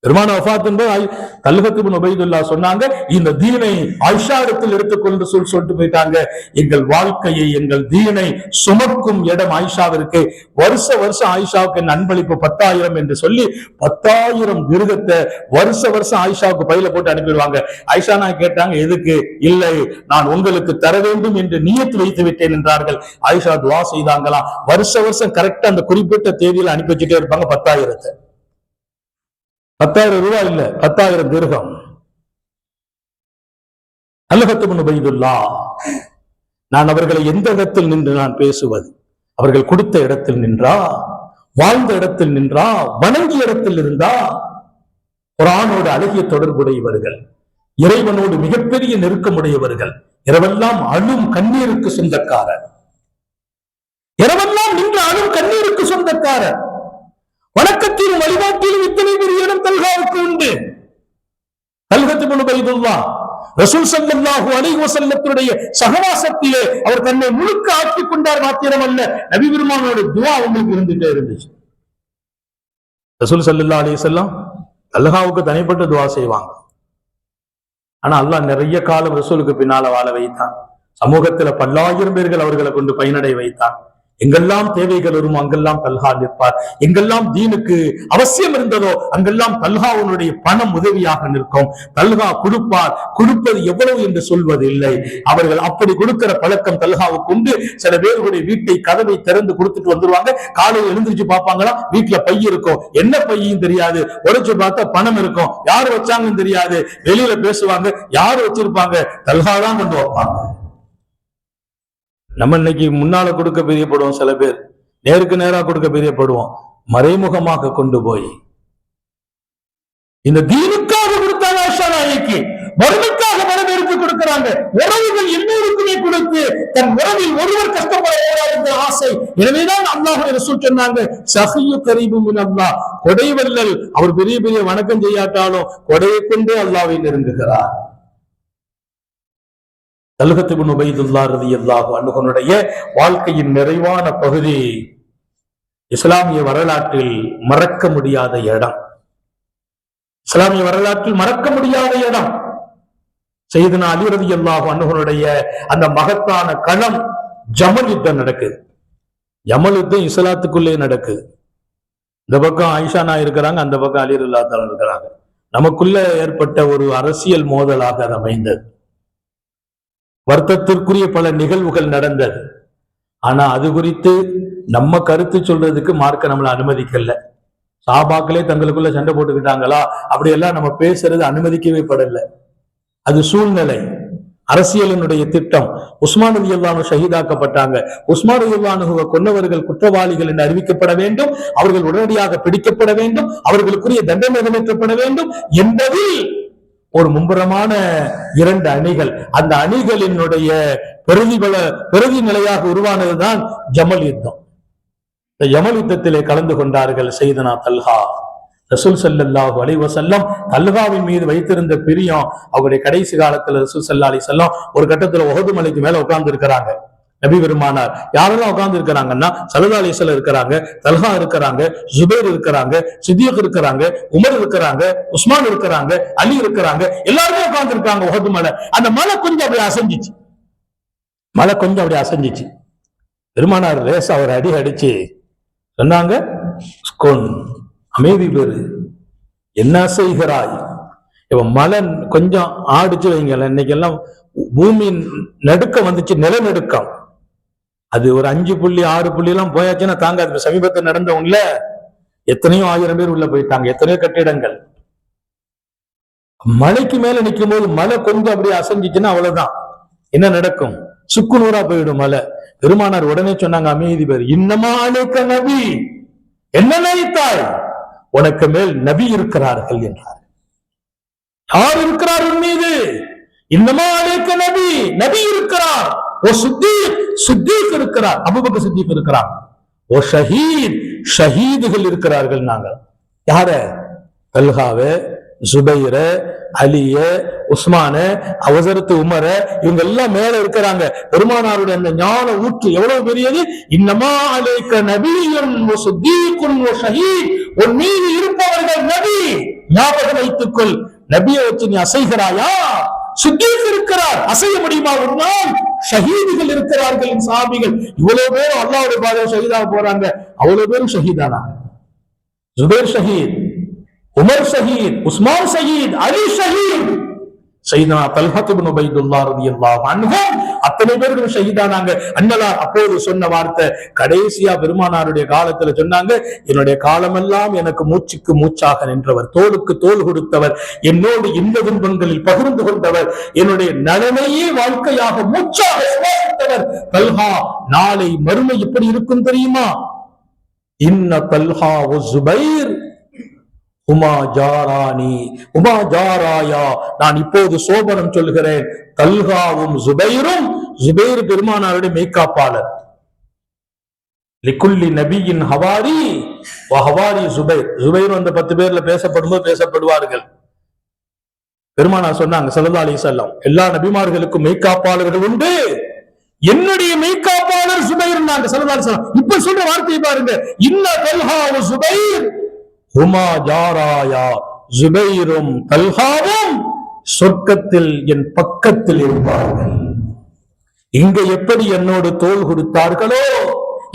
பெருமான வஃபாத் என்பது தல்ஹத் இப்னு உபைதுல்லாஹ் சொன்னாங்க, இந்த தீனை ஆயிஷா இடத்தில் எடுத்துக்கொண்டு சொல்லிட்டு போயிட்டாங்க. எங்கள் வாழ்க்கையை, எங்கள் தீனை சுமக்கும் இடம் ஆயிஷாவிற்கு. வருஷம் ஆயிஷாவுக்கு என் அன்பளிப்பு 10,000 என்று சொல்லி 10,000 திருகத்தை வருஷம் ஆயிஷாவுக்கு பையில போட்டு அனுப்பிடுவாங்க. ஆயிஷா நான் கேட்டாங்க, எதுக்கு? இல்லை, நான் உங்களுக்கு தர வேண்டும் என்று நியத்து வைத்து விட்டேன் என்றார்கள். ஆயிஷா துஆ செய்தாங்களாம். வருஷம் கரெக்டா அந்த குறிப்பிட்ட தேதியில அனுப்பி வச்சுட்டே இருப்பாங்க 10,000. 10,000 ரூபாய் இல்ல, 10,000 திர்ஹம். தல்ஹத் இப்னு உபைதுல்லாஹ், நான் அவர்களை எந்த இடத்தில் நின்று நான் பேசுவது? அவர்கள் கொடுத்த இடத்தில் நின்றா, வாழ்ந்த இடத்தில் நின்றா, வணங்கிய இடத்தில் இருந்தா? குர்ஆனோடு அழகிய தொடர்புடையவர்கள், இறைவனோடு மிகப்பெரிய நெருக்கமுடையவர்கள், இரவெல்லாம் அழும் கண்ணீருக்கு சொந்தக்காரர், இரவெல்லாம் நின்று அழும் கண்ணீருக்கு சொந்தக்காரர். வணக்கத்திலும் வழிபாட்டிலும் இத்தனை பெரிய இடம் தல்ஹாவுக்கு உண்டு. தல்ஹத் இப்னு உபைதுல்லாஹ் ரசூல் ஸல்லல்லாஹு அலைஹி வஸல்லத்துடைய சகவாசத்திலே அவர் தன்னை முழுக்க ஆக்கிக் கொண்டார். மாத்திரமல்ல, நபி பெருமானோட துஆ அவங்களுக்கு இருந்துட்டே இருந்துச்சு. ரசூல் ஸல்லல்லாஹு அலைஹி வஸல்லம் தல்ஹாவுக்கு தனிப்பட்ட துஆ செய்வாங்க. ஆனா அல்லாஹ் நிறைய காலம் ரசூலுக்கு பின்னால வாழ வைத்தான். சமூகத்துல பல்லாயிரம் பேர்கள் அவர்களை கொண்டு பயனடை வைத்தான். எங்கெல்லாம் தேவைகள் வருமோ அங்கெல்லாம் தல்ஹா நிற்பார். எங்கெல்லாம் தீனுக்கு அவசியம் இருந்ததோ அங்கெல்லாம் தல்ஹாவுடைய பணம் உதவியாக நிற்கும். தல்ஹா கொடுப்பார். கொடுப்பது எவ்வளவு என்று சொல்வது இல்லை. அவர்கள் அப்படி கொடுக்கிற பழக்கம் தல்ஹாவுக்கு உண்டு. சில பேர்களுடைய வீட்டை கதவை திறந்து கொடுத்துட்டு வந்துருவாங்க. காலையில் எழுந்திரிச்சு பார்ப்பாங்களா, வீட்டுல பை இருக்கும். என்ன பையும் தெரியாது. உடைச்சு பார்த்தா பணம் இருக்கும். யாரு வச்சாங்கன்னு தெரியாது. வெளியில பேசுவாங்க, யாரு வச்சிருப்பாங்க, தல்ஹா தான் கொண்டு வைப்பாங்க. நம்ம இன்னைக்கு முன்னால கொடுக்க பிரியப்படுவோம், சில பேர் நேருக்கு நேரா கொடுக்க பிரியப்படுவோம். மறைமுகமாக கொண்டு போய் இந்த தீனுக்காக கொடுத்தாங்க. ஆயிஷா நாயகி மருமைக்காக மரம் எடுத்து கொடுக்கிறாங்க. உறவுகள் எல்லோருக்குமே கொடுத்து தன் உறவில் ஒருவர் கஷ்டப்பட என்ற ஆசை. எனவேதான் அல்லாஹ் ரசூல் சொன்னாங்க, ஸஹியு கரீபும் மின் அல்லாஹ், கொடைவல்லல். அவர் பெரிய பெரிய வணக்கம் செய்யாட்டாலும் கொடையை கொண்டு அல்லாஹ்வை நெருங்குகிறார். தல்ஹத் இப்னு உபைதுல்லாஹ் ரலியல்லாஹு அன்ஹுனுடைய வாழ்க்கையின் நிறைவான பகுதி இஸ்லாமிய வரலாற்றில் மறக்க முடியாத இடம். இஸ்லாமிய வரலாற்றில் மறக்க முடியாத இடம் சையதுனா அலி ரலியல்லாஹு அன்ஹுனுடைய அந்த மகத்தான களம். ஜமல் யுத்தம் நடக்குது. ஜமல் யுத்தம் இஸ்லாத்துக்குள்ளே நடக்குது. இந்த பக்கம் ஆயிஷா நாய் இருக்கிறாங்க, அந்த பக்கம் அலி ரலியல்லாஹு தஆலா இருக்கிறாங்க. நமக்குள்ள ஏற்பட்ட ஒரு அரசியல் மோதலாக அது அமைந்தது. வருத்தத்திற்குரிய பல நிகழ்வுகள் நடந்தது. ஆனா அது குறித்து நம்ம கருத்து சொல்றதுக்கு மார்க்க நம்மளை அனுமதிக்கல. சஹாபாக்களே தங்களுக்குள்ள சண்டை போட்டுக்கிட்டாங்களா, அப்படியெல்லாம் நம்ம பேசுறது அனுமதிக்கவே படல. அது சூழ்நிலை, அரசியலினுடைய திட்டம். உஸ்மான் ரலியல்லாஹு அன்ஹு ஷஹீதாக்கப்பட்டாங்க. உஸ்மான் ரலியல்லாஹு அன்ஹுவை கொன்னவர்கள் குற்றவாளிகள் என்று அறிவிக்கப்பட வேண்டும். அவர்கள் உடனடியாக பிடிக்கப்பட வேண்டும். அவர்களுக்குரிய தண்டனை நிறைவேற்றப்பட வேண்டும் என்பதில் ஒரு மும்புறமான இரண்டு அணிகள். அந்த அணிகளினுடைய பிரதி நிலையாக உருவானதுதான் ஜமல் யுத்தம். இந்த ஜமல் யுத்தத்திலே கலந்து கொண்டார்கள் சையதுனா தல்ஹா. ரசூல் ஸல்லல்லாஹு அலைஹி வஸல்லம் தல்ஹாவின் மீது வைத்திருந்த பிரியம் அவருடைய கடைசி காலத்துல ரசூல் ஸல்லல்லாஹு அலைஹி வஸல்லம் ஒரு கட்டத்துல உஹது மலைக்கு மேல உட்கார்ந்து இருக்கிறாங்க. நபி பெருமானார் யாரெல்லாம் உட்கார்ந்து இருக்கிறாங்கன்னா, ஸல்லல்லாஹு அலைஹி வஸல்லம் இருக்கிறாங்க, தல்ஹா இருக்கிறாங்க, ஜுபைர் இருக்கிறாங்க, சித்திக் இருக்கிறாங்க, உமர் இருக்கிறாங்க, உஸ்மான் இருக்கிறாங்க, அலி இருக்கிறாங்க. எல்லாருமே உட்கார்ந்து இருக்காங்க உஹது மலை. அந்த மலை கொஞ்சம் அப்படி அசைஞ்சிச்சு. மலை கொஞ்சம் அப்படி அசைஞ்சிச்சு. பெருமானார் லேசா அவர் அடிச்சு சொன்னாங்க, அமைதி பெரு, என்ன செய்கிறாய்? இப்ப மலை கொஞ்சம் ஆடிச்சு வைங்களேன். இன்னைக்கு எல்லாம் பூமியின் நடுக்கம் வந்துச்சு, நிலநடுக்கம். அது ஒரு 5 புள்ளி 6 புள்ளி எல்லாம் போயாச்சுன்னா தாங்காது. சமீபத்தில் நடந்தவங்கள எத்தனையோ 1000 பேர் உள்ள போயிட்டாங்க, எத்தனையோ கட்டிடங்கள். மலைக்கு மேல நிற்கும் போது மலை கொஞ்சம் அப்படியே அசைஞ்சிச்சுன்னா அவ்வளவுதான். என்ன நடக்கும்? சுக்குநூறா போயிடும் மலை. பெருமானார் உடனே சொன்னாங்க, அமைதி பேர், இன்னமா அழைக்க நபி, என்ன நினைத்தாய்? உனக்கு மேல் நபி இருக்கிறார்கள் என்றார். யார் இருக்கிறார் உன் மீது? இன்னமா அழைக்க நபி, நபி இருக்கிறார். ஓ சித்தீக் இருக்கிறார், அபூபக்கர் சித்தீக் இருக்கிறார். ஓ ஷஹீதுகள் இருக்கிறார்கள். நாங்கள் யார? தல்ஹாவ, ஜுபைர, அலிய, உஸ்மான, ஹஸரத் உமர, இவங்க எல்லாம் மேல இருக்கிறாங்க. பெருமானாருடைய அந்த ஞான ஊற்று எவ்வளவு பெரியது! இன்னமா அலைக்க நபியுன் வ சித்தீக்குன் வ ஷஹீத், உன் மீது இருப்பவர்கள் நபி. ஞாபகம் வைத்துக்கொள். நபியை வச்சு நீ அசைகிறாயா? சித்தீக் இருக்கிறார், அசைய முடியுமா ஒரு நாள்? ஷஹீதுகள் இருக்கிறார்கள், சஹாபிகள். இவ்வளவு பேரும் அல்லாஹ்வுடைய பாதையில ஷஹீதாக போறாங்க. அவ்வளவு பேரும் ஷஹீதானாங்க. ஜுபைர் ஷஹீத், உமர் ஷஹீத், உஸ்மான் ஷஹீத், அலி ஷஹீத், சையதுனா தல்ஹத் இப்னு உபைதுல்லாஹ் ரலியல்லாஹு அன்ஹு அத்தனை பேரும் ஷஹீதானாங்க. அன்னலார் அப்போது சொன்ன வார்த்தை, கடைசியா பெருமானாருடைய காலத்துல சொன்னாங்க, என்னுடைய காலமெல்லாம் எனக்கு மூச்சுக்கு மூச்சாக நின்றவர், தோளுக்கு தோல் கொடுத்தவர், என்னோடு இன்ப துன்பங்களில் பகிர்ந்து கொண்டவர், என்னுடைய நலனையே வாழ்க்கையாக மூச்சாக சுவாசித்தவர் தல்ஹா. நாளை மறுமை எப்படி இருக்கும் தெரியுமா? இன்ன தல்ஹா வ ஜுபைர் உமா ஜாரானி உமா ஜாராயா, நான் இப்போது சோபனம் சொல்கிறேன். தல்காவும் ஜுபைரும், ஜுபைர் பெருமானாருடைய மெய்காப்பாளர். லிக்குல்லி நபியின் ஹவாரி ஹவாரி ஜுபைர். ஜுபைர் அந்த 10 பேர்ல பேசப்படுவார்கள். பெருமானார் சொன்னாங்க ஸல்லல்லாஹு அலைஹி வஸல்லம், எல்லா நபிமார்களுக்கும் மெய்காப்பாளர்கள் உண்டு, என்னுடைய மெய்காப்பாளர் ஜுபைர் நாங்க ஸல்லல்லாஹு அலைஹி வஸல்லம். இப்ப சொல்ற வார்த்தையை பாருங்க, இன்ன தல்ஹா வ ஜுபைர் ஹுமா ஜாராயா, ஜுபைரும் தல்ஹாவும் சொர்க்கத்தில் என் பக்கத்தில் இருப்பார்கள். இங்க எப்படி என்னோடு தோள் கொடுத்தார்களோ,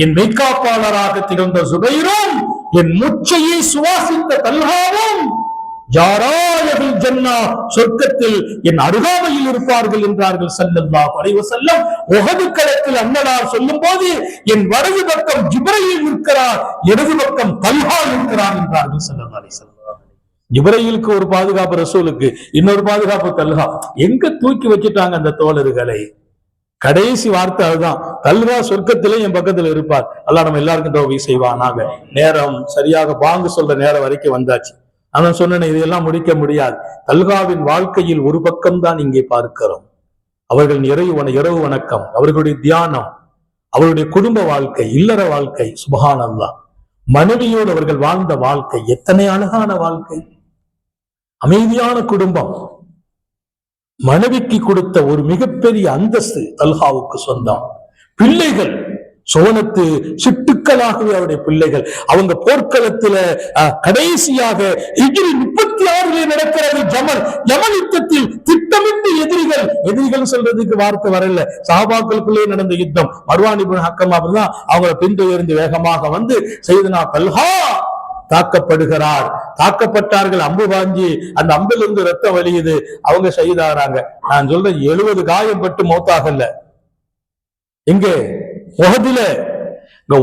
என் மெய்காப்பாளராக திகழ்ந்த ஜுபைரும், என் மூச்சையை சுவாசித்த தல்ஹாவும் ஜாராயபில் ஜன்னா, சொர்க்கத்தில் என் அருகாமையில் இருப்பார்கள் என்றார்கள் ஸல்லல்லாஹு அலைஹி வஸல்லம். உஹது களத்தில் அன்னலார் சொல்லும் போது, என் வலது பக்கம் ஜிப்ரீல் இருக்கிறார், இடது பக்கம் தல்ஹா இருக்கிறார் என்றார்கள் ஸல்லல்லாஹு அலைஹி வஸல்லம். ஜிப்ரீலுக்கு ஒரு பாதுகாப்பு, ரசூலுக்கு இன்னொரு பாதுகாப்பு தல்ஹா. எங்க தூக்கி வச்சுட்டாங்க அந்த தோழர்களை? கடைசி வார்த்தை அதுதான், தல்ஹா சொர்க்கத்திலே என் பக்கத்தில் இருப்பார். அல்லாஹ் நம்ம எல்லாருக்கும் தௌஃபீக் செய்வானாக. நேரம் சரியாக பாங்கு சொல்ற நேரம் வரைக்கும் வந்தாச்சு. ஆனா சொன்ன இதெல்லாம் முடிக்க முடியாது. தல்ஹாவின் வாழ்க்கையில் ஒரு பக்கம் தான் இங்கே பார்க்கிறோம். அவர்கள் இரவு வணக்கம், அவர்களுடைய தியானம், அவருடைய குடும்ப வாழ்க்கை, இல்லற வாழ்க்கை, சுப்ஹானல்லாஹ். மனைவியோடு அவர்கள் வாழ்ந்த வாழ்க்கை எத்தனை அழகான வாழ்க்கை, அமைதியான குடும்பம். மனைவிக்கு கொடுத்த ஒரு மிகப்பெரிய அந்தஸ்து தல்ஹாவுக்கு சொந்தம். பிள்ளைகள் சோனத்து சிட்டுக்களாகவே அவருடைய பிள்ளைகள். அவங்க போர்க்களத்துல கடைசியாக ஹிஜ்ரி 36 நடக்கிறது ஜமல் யுத்தத்தில் திட்டமிட்டு எதிரிகள் சொல்றதுக்கு வார்த்தை வரல, சஹாபாக்களுக்குள்ளே நடந்த யுத்தம். மர்வான் இப்னு ஹக்கம் அப்படிதான் அவங்களை பின்தொடர்ந்து வேகமாக வந்து சையதுனா தல்ஹா தாக்கப்பட்டார்கள். அம்பு வாங்கி அந்த அம்பில் இருந்து ரத்தம் வலியுது, அவங்க ஷஹீதாகிறாங்க. நான் சொல்றேன் 70 காயப்பட்டு மௌத்தாகல. எங்கே? உஹதுல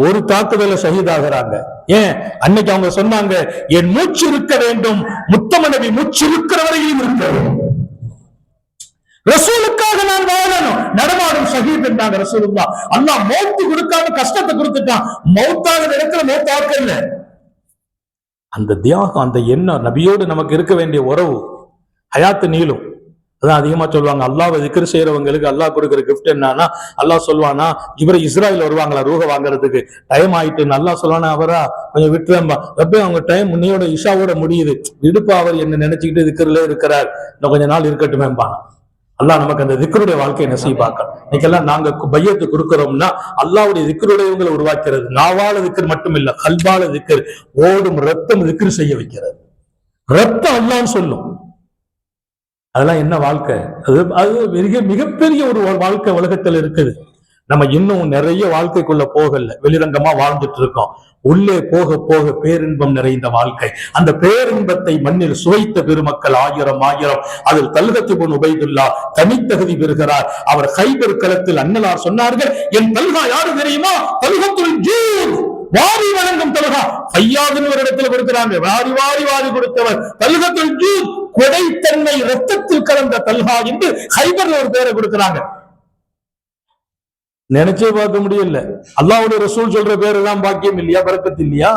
ஒரு தாக்குதல ஷஹீதாகிறாங்க. ஏன்? அன்னைக்கு அவங்க சொன்னாங்க, என் மூச்சு இருக்க வேண்டும், முத்தமனவி மூச்சு இருக்கிற வரையிலும் இருக்க வேண்டும், ரசூலுக்காக நான் வாழணும், நடமாடும் ஷஹீத் என்றாங்க ரசூலுல்லாஹ். அல்லாஹ் மௌத்து கொடுக்காம கஷ்டத்தை கொடுத்துட்டான். மௌத்தாக இடத்துல மௌத்தாக்க இல்ல. அந்த தியாகம், அந்த எண்ணம், நபியோடு நமக்கு இருக்க வேண்டிய உறவு ஹயாத்து நீளும். அதான் அதிகமா சொல்லுவாங்க, அல்லாஹ்வை திக்ர் செய்யறவங்களுக்கு அல்லாஹ் கொடுக்கிற கிஃப்ட் என்னன்னா, அல்லாஹ் சொல்வானா, இஸ்ராயல் வருவாங்களா ரூஹ வாங்குறதுக்கு, டைம் ஆயிட்டு அல்லாஹ் சொல்வானா, அவரா கொஞ்சம் விட்டுறம்பா, எப்ப அவங்க டைம் முன்னையோட இஷாவோட முடியுது, விடுப்பா, அவர் என்ன நினைச்சுக்கிட்டு திக்ரிலே இருக்கிறார், இன்னும் கொஞ்ச நாள் இருக்கட்டுமேம்பா. அல்லாஹ் நமக்கு அந்த திக்ருடைய வாழ்க்கையை நசீபாக்கணும். இன்னைக்கெல்லாம் நாங்க பையத்து கொடுக்கிறோம்னா அல்லாஹ்வுடைய திக்ருடையவங்களை உருவாக்கிறது. நாவால திக்ர் மட்டும் இல்ல, கல்பால திக்ர், ஓடும் ரத்தம் திக்ரு செய்ய வைக்கிறது. ரத்தம் அல்லாஹ்னு சொல்லும். அதெல்லாம் என்ன வாழ்க்கை? அது மிகப்பெரிய ஒரு வாழ்க்கை உலகத்தில் இருக்குது. நம்ம இன்னும் நிறைய வாழ்க்கைக்குள்ள போகல, வெளிரங்கமா வாழ்ந்துட்டு இருக்கோம். உள்ளே போக போக பேரின்பம் நிறைந்த வாழ்க்கை. அந்த பேரின்பத்தை மண்ணில் சுவைத்த பெருமக்கள் ஆயிரம். அதில் தல்ஹத் இப்னு உபைதுல்லாஹ் தனித்தகுதி பெறுகிறார். அவர் கைபர் களத்தில் அன்னலார் சொன்னார்கள், என் தல்ஹா யாரு தெரியுமா? தல்ஹத்துல் ஜூத், வாரி வழங்கும் தல்ஹா. ஃபையாதுன்னு ஒரு இடத்துல கொடுக்கிறாங்க, வாரி வாரி கொடுத்தவர் தல்ஹத்துல் ஜூத், கொடைத்தன்மை ரத்தத்தில் கலந்த தல்ஹா என்று கைபர்ல ஒரு பேரை கொடுக்கிறாங்க. நினைச்சே பார்க்க முடியல. அல்லாஹ்வுடைய ரசூல் சொல்ற பேர் எல்லாம் பாக்கியம் இல்லையா, பரக்கத்து இல்லையா?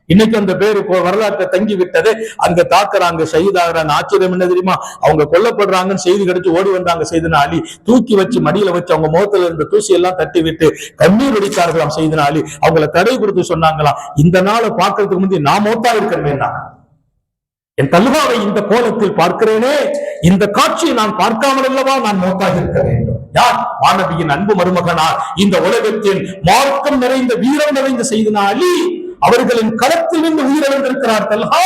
இன்னைக்கு அந்த பேரு வரலாற்றை தங்கி விட்டது. அங்க தாக்குறாங்க, ஷஹீதாகிறாங்க. ஆச்சரியம் என்ன தெரியுமா? அவங்க கொல்லப்படுறாங்கன்னு செய்தி கிடைச்சு ஓடி வந்தாங்க சையதுனா அலி. தூக்கி வச்சு மடியில வச்சு அவங்க முகத்துல இருந்த தூசி எல்லாம் தட்டி விட்டு கண்ணீர் வடித்தார்களாம் சையதுனா அலி. அவங்கள தடை கொடுத்து சொன்னாங்களாம், இந்த நாளை பார்க்கறதுக்கு முந்தைய நான் மௌத்தா இருக்கிறேன், என் தல்ஹாவை இந்த கோலத்தில் பார்க்கிறேனே, இந்த காட்சியை நான் பார்க்காமல் அல்லவா நான் மௌத்தாக இருக்க வேண்டும். யார்? மாணவியின் அன்பு மருமகனார், இந்த உலகத்தில் மார்க்கம் நிறைந்த வீரம் நிறைந்த சையதுனா அலி அவர்களின் களத்தில் இருந்து உயிரிழந்திருக்கிறார் தல்ஹா.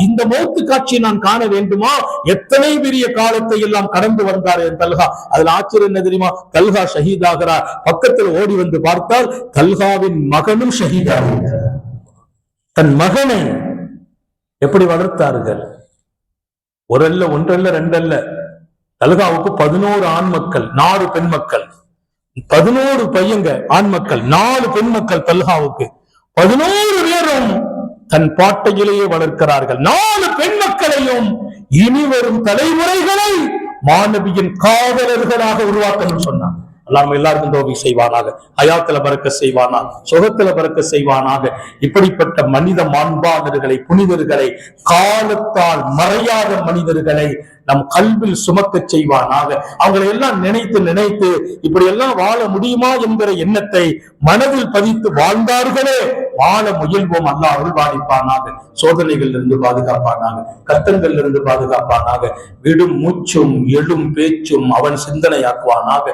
இந்த மௌத்து காட்சியை நான் காண வேண்டுமா? எத்தனை பெரிய காலத்தை எல்லாம் கடந்து வந்தார் என் தல்ஹா. அதுல ஆச்சரியம் என்ன தெரியுமா? தல்ஹா ஷஹீதாகிறார். பக்கத்தில் ஓடி வந்து பார்த்தால் தல்ஹாவின் மகனும் ஷஹீதாகிறார். தன் மகனை எப்படி வளர்த்தார்கள்? ஒரல்ல, ஒன்றல்ல, ரெண்டல்ல. தல்ஹாவுக்கு 11 ஆண் மக்கள், 4 பெண் மக்கள். 11 பையங்க ஆண் மக்கள், 4 பெண் மக்கள். தல்ஹாவுக்கு 11 பேரும் தன் பாட்டையிலேயே வளர்க்கிறார்கள். 4 பெண் மக்களையும் இனி வரும் தலைமுறைகளை மாணவியின் காவலர்களாக உருவாக்கணும் சொன்னார். அல்லாஹ் நம்ம எல்லாருக்கும் தௌஃபீக் செய்வானாக, ஹயாத்துல பரக்க செய்வானாக, சுகத்துல பரக்க செய்வானாக. இப்படிப்பட்ட மனித மாண்பாளர்களை, புனிதர்களை, காலத்தால் மறையாத மனிதர்களை நம் கல்வில் சுமக்க செய்வானாக. அவங்களை எல்லாம் நினைத்து நினைத்து இப்படி எல்லாம் வாழ முடியுமா என்கிற எண்ணத்தை மனதில் பதித்து வாழ்ந்தார்களே வாழ முயல்வோம். அல்லாஹ் அருள்பாலிப்பானாக, சோதனைகள் இருந்து பாதுகாப்பானாக, கஷ்டங்கள் இருந்து பாதுகாப்பானாக. விடும் மூச்சும் எழும் பேச்சும் அவன் சிந்தனையாக்குவானாக.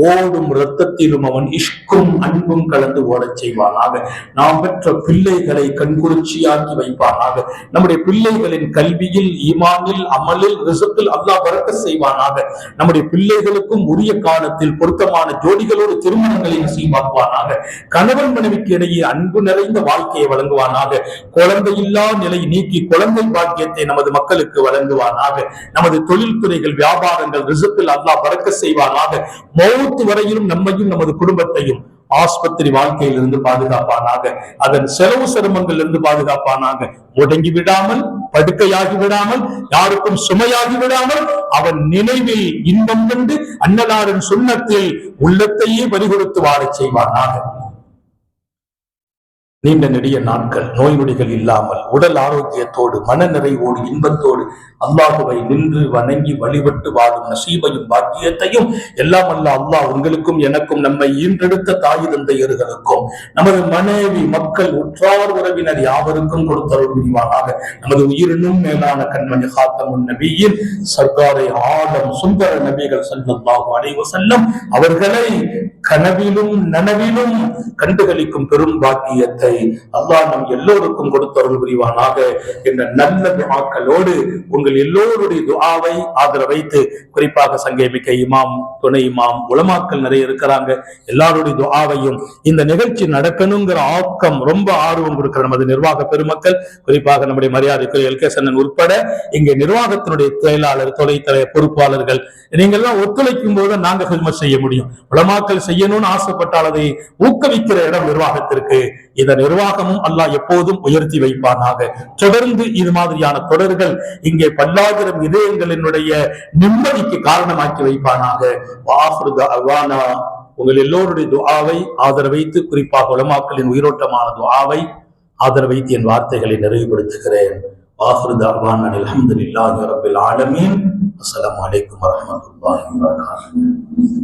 ஓடும் இரத்தத்திலும் அவன் இஷ்கும் அன்பும் கலந்து ஓடச் செய்வானாக. நாம் பெற்ற பிள்ளைகளை கண்குளிர்ச்சியாக்கி வைப்பானாக. நம்முடைய பிள்ளைகளின் கல்வியில், ஈமானில், அமலில், ரிசத்தில் அல்லாஹ் பரக்கத் செய்வானாக. நம்முடைய பிள்ளைகளுக்கும் உரிய காலத்தில் பொருத்தமான ஜோடிகளோடு திருமணங்களை நசீபாக்குவானாக. கணவன் மனைவிக்கு இடையே அன்பு நிறைந்த வாழ்க்கையை வழங்குவானாக. குழந்தையில்லா நிலை நீக்கி குழந்தை பாக்கியத்தை நமது மக்களுக்கு வழங்குவானாக. நமது தொழில்துறைகள், வியாபாரங்கள், ரிசத்தில் அல்லாஹ் பரக்கத் செய்வானாக. மௌத் வரையிலும் நம்மையும் நமது குடும்பத்தையும் ஆஸ்பத்திரி வாழ்க்கையில் இருந்து பாதுகாப்பானாக. அதன் செலவு சிரமங்கள் இருந்து பாதுகாப்பானாக. முடங்கி விடாமல், படுக்கையாகி விடாமல், யாருக்கும் சுமையாகி விடாமல், அவன் நினைவில் இன்பம் கண்டு அன்னலாரின் சுண்ணத்தில் உள்ளத்தையே பறிகொடுத்து வாழச் செய்வானாக. நீண்ட நெடிய நாட்கள் நோய் நொடிகள் இல்லாமல் உடல் ஆரோக்கியத்தோடு மன நிறைவோடு இன்பத்தோடு அல்லாஹுவை நின்று வணங்கி வழிபட்டு வாழும் நசீபையும் பாக்கியத்தையும் எல்லாம் அல்ல அல்லாஹ் உங்களுக்கும் எனக்கும் நம்மை ஈன்றெடுத்த தாய் தந்தையர்களுக்கும் நமது மனைவி மக்கள் உற்றார் உறவினர் யாவருக்கும் கொடுத்தருள் புரிவானாக. நமது உயிரினும் மேலான கண்மணி காத்தமுன் நபியின் சர்க்காரை ஆலம் சுந்தர நபிகள் ஸல்லல்லாஹு அலைஹி வஸல்லம் அவர்களை கனவிலும் நனவிலும் கண்டுகளிக்கும் பெரும் பாக்கியத்தை அல்லாஹ் நம் எல்லோருக்கும் கொடுத்தருள் புரிவானாக என்ற நல்ல துஆக்களோடு உங்கள் எல்லோருடைய துஆவை ஆதரவைத்து, குறிப்பாக சங்கேமிக்க இமாம், துணை இமாம், உலமாக்கள் நிறைய இருக்கிறாங்க, எல்லாருடைய துஆவையும் இந்த நிகழ்ச்சி நடக்கணுங்கிற ஆக்கம் ரொம்ப ஆர்வம் கொடுக்கிற நமது நிர்வாக பெருமக்கள், குறிப்பாக நம்முடைய மரியாதைக்குரிய எல்கேசன் உட்பட இங்கே நிர்வாகத்தினுடைய செயலாளர், தொலைத்தலை பொறுப்பாளர்கள், நீங்க எல்லாம் ஒத்துழைக்கும் போது நாங்க ஹிதமத் செய்ய முடியும். உலமாக்கள் செய்யணும்னு ஆசைப்பட்டால் அதை ஊக்குவிக்கிற இடம் நிர்வாகத்திற்கு. இந்த நிர்வாகமும் அல்லாஹ் எப்போதும் உயர்த்தி வைப்பானாக. தொடர்ந்து இது மாதிரியான தொடர்கள் இங்கே பல்லாயிரம் இதயங்களினுடைய நிம்மதிக்கு காரணமாக்கி வைப்பானாக. உங்கள் எல்லோருடைய துஆவை ஆதரவைத்து, குறிப்பாக உலமாக்களின் உயிரோட்டமான துஆவை ஆதரவைத்து என் வார்த்தைகளை நிறைவுபடுத்துகிறேன். வாஹிரு தஅவானா அல்ஹம்துலில்லாஹி ரப்பில் ஆலமீன். அஸ்ஸலாமு அலைக்கும் வரஹ்மத்துல்லாஹி வபரகாத்துஹு.